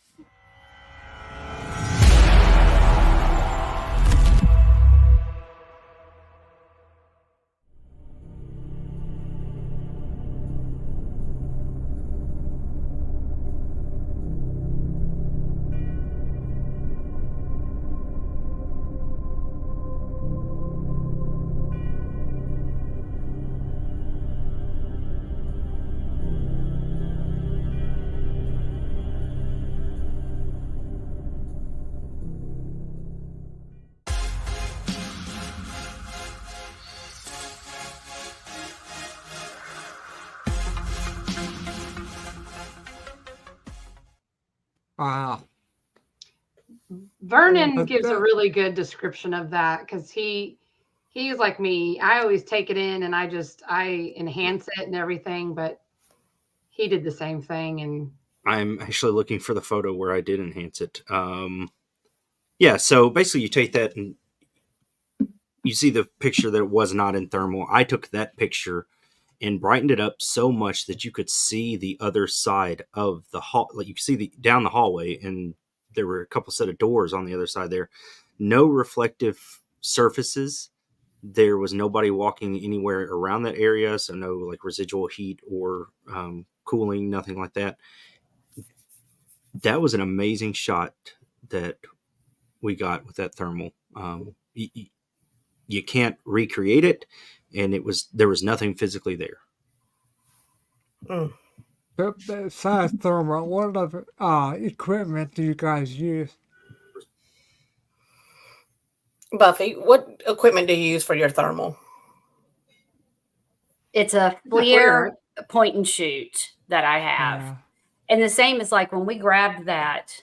Wow. Vernon But gives a really good description of that because he's like me. I always take it in and I enhance it and everything, but he did the same thing. And I'm actually looking for the photo where I did enhance it. Yeah, so basically you take that and you see the picture that it was not in thermal. I took that picture and brightened it up so much that you could see the other side of the hall. Like you could see down the hallway, and there were a couple set of doors on the other side there. No reflective surfaces. There was nobody walking anywhere around that area, so no like residual heat or cooling, nothing like that. That was an amazing shot that we got with that thermal. You can't recreate it, and there was nothing physically there. Mm. Besides thermal, what other equipment do you guys use? Buffy, what equipment do you use for your thermal? It's a FLIR point and shoot that I have. Yeah. And the same as like when we grabbed that,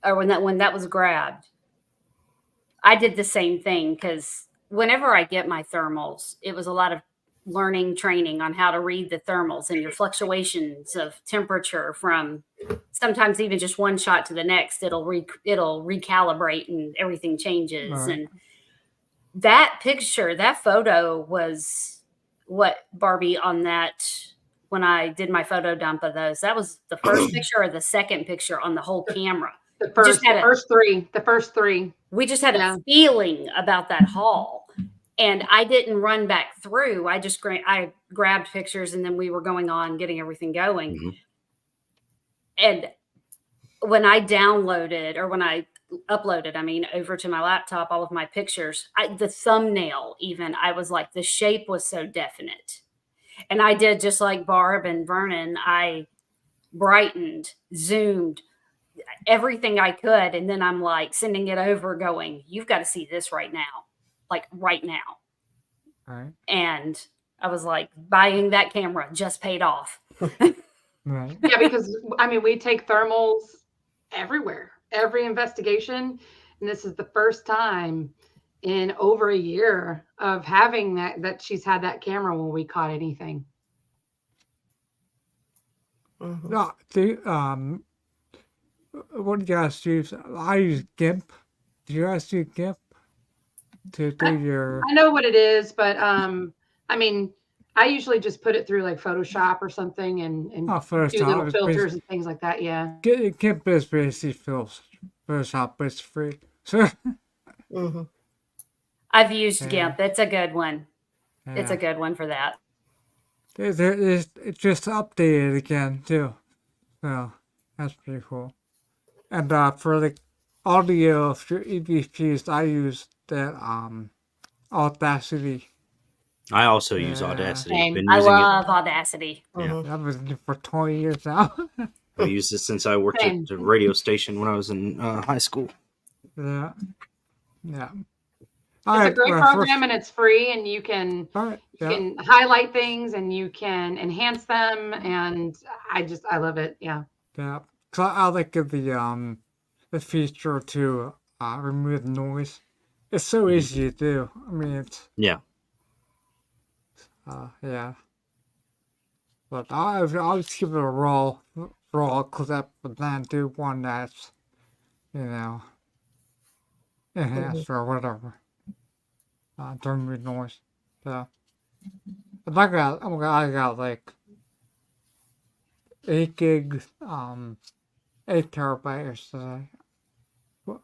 or when that was grabbed, I did the same thing because whenever I get my thermals, it was a lot of learning training on how to read the thermals and your fluctuations of temperature from sometimes even just one shot to the next. It'll recalibrate and everything changes. Right. And that picture, that photo was what Barbie on that. When I did my photo dump of those, that was the first picture or the second picture on the whole camera. the first three. We just had a feeling about that haul, and I didn't run back through. I just I grabbed pictures, and then we were going on getting everything going. Mm-hmm. And when I downloaded or when I uploaded, over to my laptop, all of my pictures, the thumbnail even, I was like, the shape was so definite. And I did just like Barb and Vernon. I brightened, zoomed, everything I could. And then I'm like sending it over going, you've got to see this right now. Like right now. Right. And I was like, buying that camera just paid off. Right. Yeah, because we take thermals everywhere, every investigation. And this is the first time in over a year of having that she's had that camera when we caught anything. Mm-hmm. No, what do you guys use? I use GIMP. Do you guys use GIMP to do your? I know what it is, but I usually just put it through like Photoshop or something and do little filters and things like that. Yeah. GIMP is basically Photoshop, but it's free. So. Mm-hmm. I've used GIMP. It's a good one. Yeah. It's a good one for that. It's just updated again too, so that's pretty cool. And for the audio for EVPs, I use that Audacity. I also use Audacity. Been I using love Audacity. Mm-hmm. I've been using it for 20 years now. I've used it since I worked at the radio station when I was in high school. Yeah. It's a great program and it's free, and you can can highlight things and you can enhance them, and I love it. Yeah. Yeah. Cause I like the feature to remove noise. It's so easy to do. It's yeah. But I'll just give it a raw clip, but then do one that's enhanced or whatever. To remove noise. So, but I got like 8 gigs, 8 terabytes, full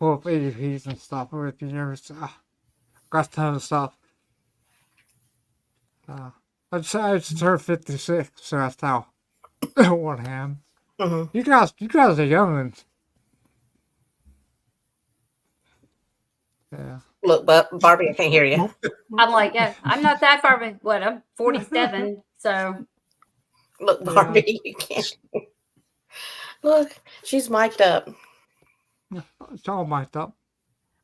of ADPs and stuff over the years. Got a ton of stuff. I just turned 56, so that's how old I am. Mm-hmm. You guys are young ones. Yeah. Look, Barbie, I can't hear you. I'm like, yeah, I'm not that far, but I'm 47, so. Look, Barbie, you can't. Look, she's mic'd up. It's all mic'd up.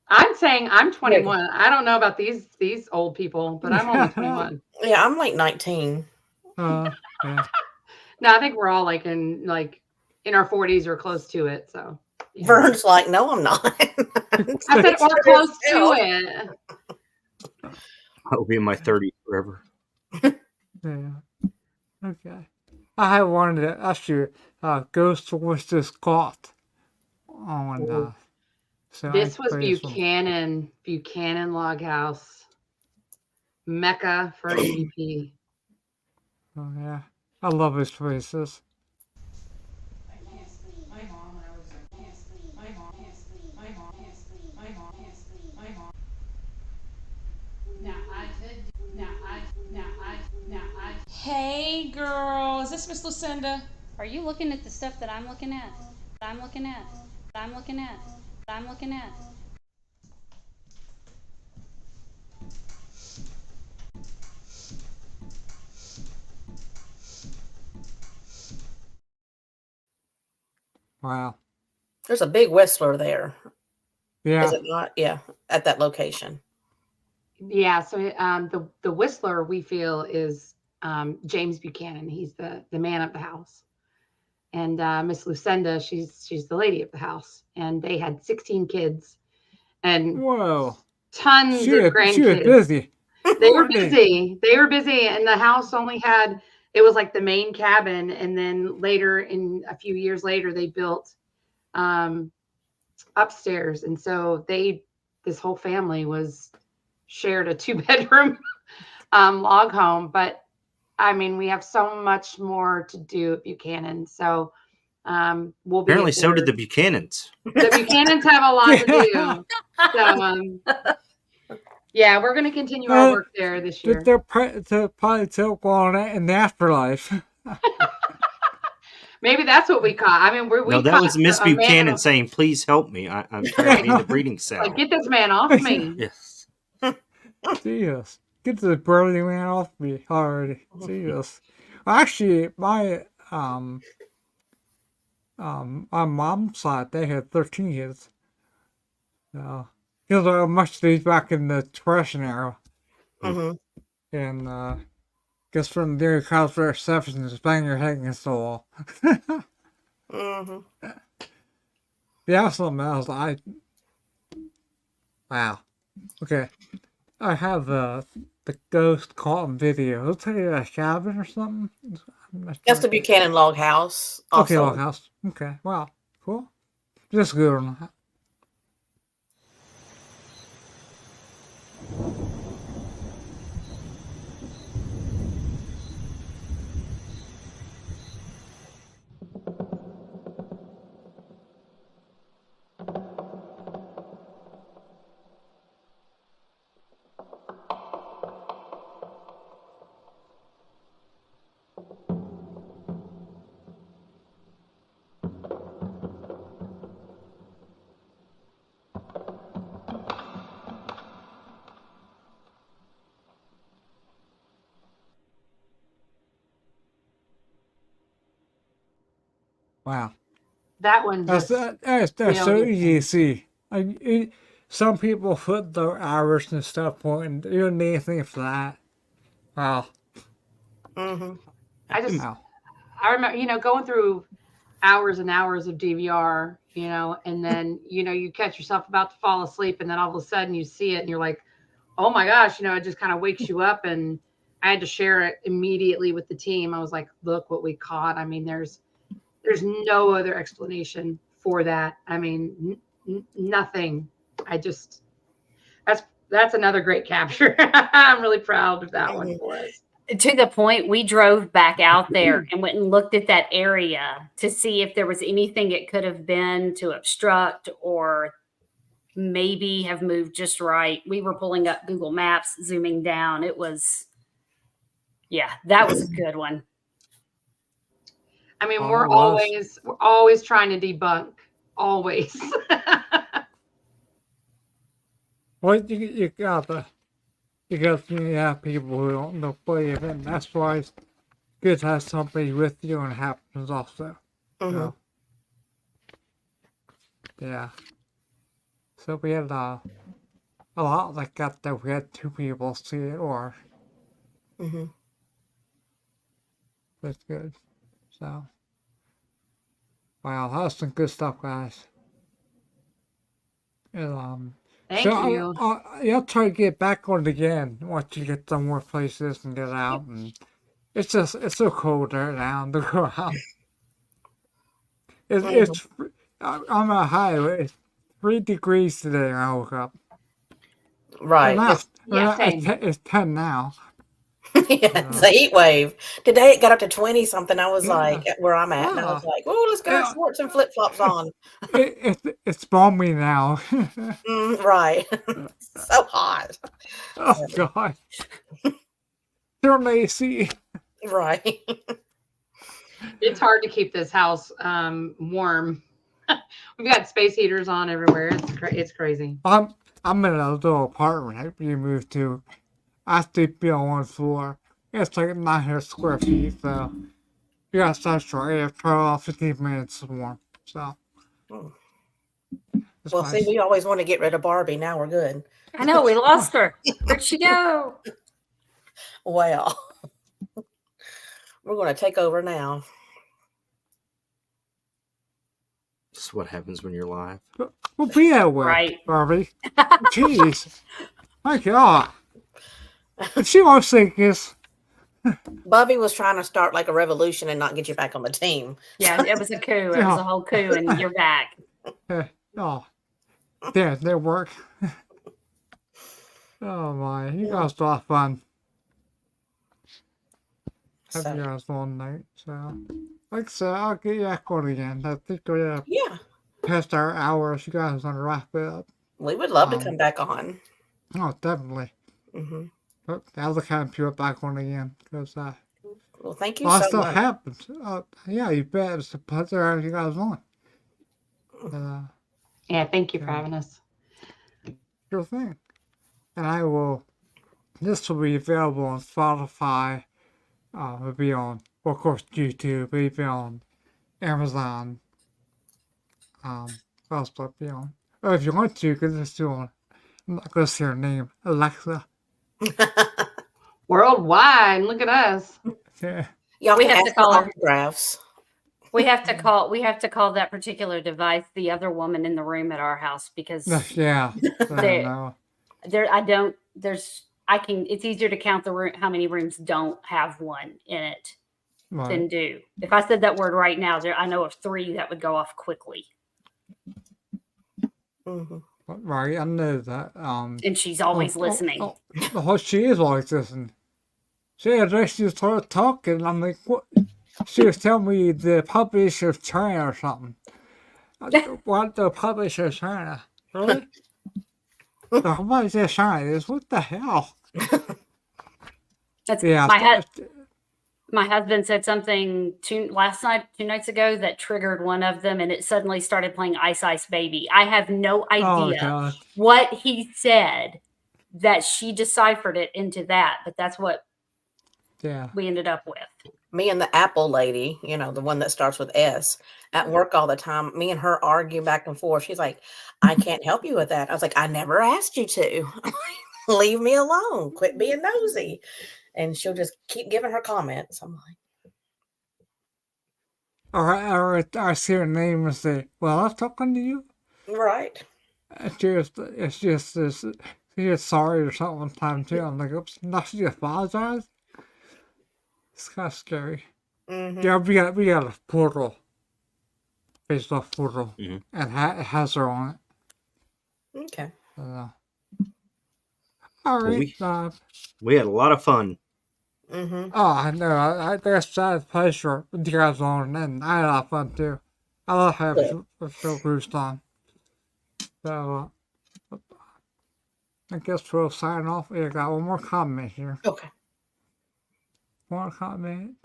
I'm saying I'm 21. I don't know about these old people, but I'm only 21. Yeah, I'm like 19. Yeah. No, I think we're all like in in our 40s or close to it. So yeah. Vern's like, no, I'm not. I said, or close to it. I'll be in my 30s forever. Yeah. Okay. I have wanted to ask you, ghost was this caught on This was Buchanan. Buchanan Log House, Mecca for EVP. Oh yeah, I love his places. Hey girl, is this Miss Lucinda? Are you looking at the stuff that I'm looking at? I'm looking at. I'm looking at. I'm looking at. Wow. There's a big whistler there. Yeah. Is it not? Yeah, at that location. Yeah. So the Whistler we feel is James Buchanan. He's the man of the house, and Miss Lucinda, she's the lady of the house, and they had 16 kids, and Whoa. tons of grandkids. She was busy. They were busy. They were busy, and the house only had, it was like the main cabin, and then later, in a few years later, they built upstairs, and so this whole family was shared a 2-bedroom log home. But I mean, we have so much more to do at Buchanan, so we'll be Apparently, so did the Buchanans. The Buchanans have a lot to do. So yeah, we're going to continue our work there this year. They're probably still going on in the afterlife. Maybe that's what we caught. I mean, we No, that caught was Miss a Buchanan man saying, "Please help me. I'm trapped in the breeding cell." like, get this man off me. Yes. Jesus. Get the burly man off me already. Jesus. Well, actually, my on mom's side, they had 13 kids. So, because much of these back in the Depression era. Mm-hmm. And guess from there, cause for exceptions, just bang your head against the wall. Mm-hmm. Yeah, something else. Wow. Okay. I have the ghost caught video. Looks like a cabin or something. That's the Buchanan log house. Also. Okay, log house. Okay, wow, cool. Just good on that. Wow. That one just That's so easy to see. Some people put their hours and stuff on, and you don't need anything for that. Wow. Mm-hmm. I remember, going through hours and hours of DVR, and then, you catch yourself about to fall asleep, and then all of a sudden you see it and you're like, oh my gosh, it just kind of wakes you up. And I had to share it immediately with the team. I was like, look what we caught. I mean, there's no other explanation for that. I mean, nothing. That's another great capture. I'm really proud of that one for us. To the point, we drove back out there and went and looked at that area to see if there was anything it could have been to obstruct or maybe have moved just right. We were pulling up Google Maps, zooming down. That was a good one. I mean, we're always trying to debunk, always. Well, you got people who don't know believe it, and that's why it's good to have somebody with you when it happens also. Mm-hmm. So, yeah. So we had a lot like that we had 2 people see it, or that's good. So, Wow, that's some good stuff, guys. And, Thank so you. I'll try to get back on it again once you get some more places and get out. And it's so cold there now to go out. It's I'm a highway. It's 3 degrees today when I woke up. Right. Well, Yeah, same. it's 10 now. It's a heat wave. Today it got up to 20 something. I was Yeah. like, where I'm at, and I was like, oh, let's get our shorts and flip flops on. It's balmy now. Right. So hot. Oh God. Turn the AC. Right. It's hard to keep this house warm. We've got space heaters on everywhere. It's crazy. I'm in a little apartment we moved to. I sleep on 1 floor. It's like 900 square feet, so you got central air 12, 15 minutes warm. So it's Well, nice. see, we always want to get rid of Barbie. Now we're good. I know, we lost her. Where'd she go? Well, we're going to take over now. This is what happens when you're live. Well, be that way, Right. Barbie. Jeez. My God. If she wants to think this. Bubby was trying to start like a revolution and not get you back on the team. Yeah, it was a coup. It was a whole coup, and you're back. Oh. Yeah, that work. Oh my, you guys a lot of fun. Have you guys one night, so like I said, I'll get you back on again. I think we're past our hour, so you guys want to wrap it up. We would love to come back on. Oh, definitely. But I'll look at people back on again because well, thank you so still much. happens. Yeah, you bet. It's a pleasure having you guys on. Yeah, thank you for having us. Sure thing. And this will be available on Spotify. It'll be on, well, of course, YouTube. It'll be on Amazon. What else will it be on? Oh, if you want to, you can just do on, I'm not going to say her name, Alexa. Worldwide, look at us. Yeah. Y'all We can have to ask for call her. autographs. We have to call that particular device the other woman in the room at our house because Yeah. I know. it's easier to count the room how many rooms don't have one in it Right. than do. If I said that word right now, I know of 3 that would go off quickly. Right, I know that. And she's always listening. She is always listening. She just started talking. I'm like, what? She was telling me the publisher's China or something. What the publisher's China? Really? The publisher's China is what the hell? That's Yeah. my husband said something 2 nights ago that triggered one of them, and it suddenly started playing Ice Ice Baby. I have no idea what he said that she deciphered it into that, but that's what we ended up with. Me and the Apple lady, the one that starts with S, at work all the time, me and her argue back and forth. She's like, I can't help you with that. I was like, I never asked you to. Leave me alone. Quit being nosy. And she'll just keep giving her comments. I'm like, I see her name and say, well, I'm talking to you. Right. It's just she's sorry or something one time too. I'm like, oops, no, she apologized. It's kind of scary. Yeah, we got a portal, Facebook portal, and it has her on it. Okay. All right. We had a lot of fun. Oh, I know. That's a pleasure with you guys on, and I had a lot of fun too. I love having the show cruised on. So, I guess we'll sign off. We got one more comment here. Okay. One comment.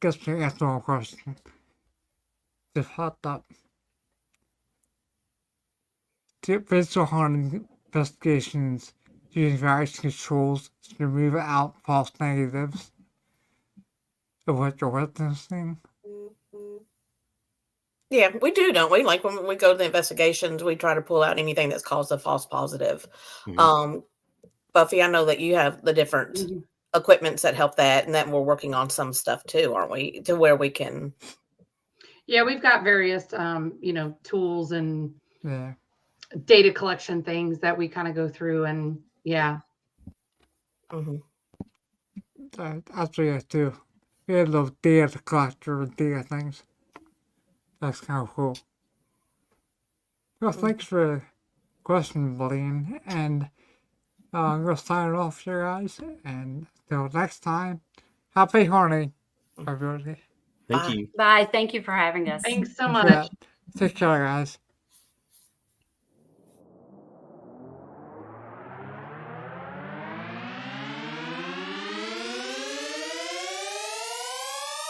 Guess we can answer one question. Just popped up. Visual haunting investigations using various controls to remove out false negatives of what you're witnessing. Yeah, we do, don't we? Like when we go to the investigations, we try to pull out anything that's caused a false positive. Buffy, I know that you have the different equipments that help that, and then we're working on some stuff too, aren't we? To where we can. Yeah, we've got various, tools and Yeah. data collection things that we kind of go through, and yeah. Mm-hmm. That's what you do. We had a little data collector and data things. That's kind of cool. Well, thanks for the question, Blaine. And I'm going to sign off here, guys. And until next time, happy hunting, everybody. Thank Bye. you. Bye. Thank you for having us. Thanks so Yeah. much. Take care, guys.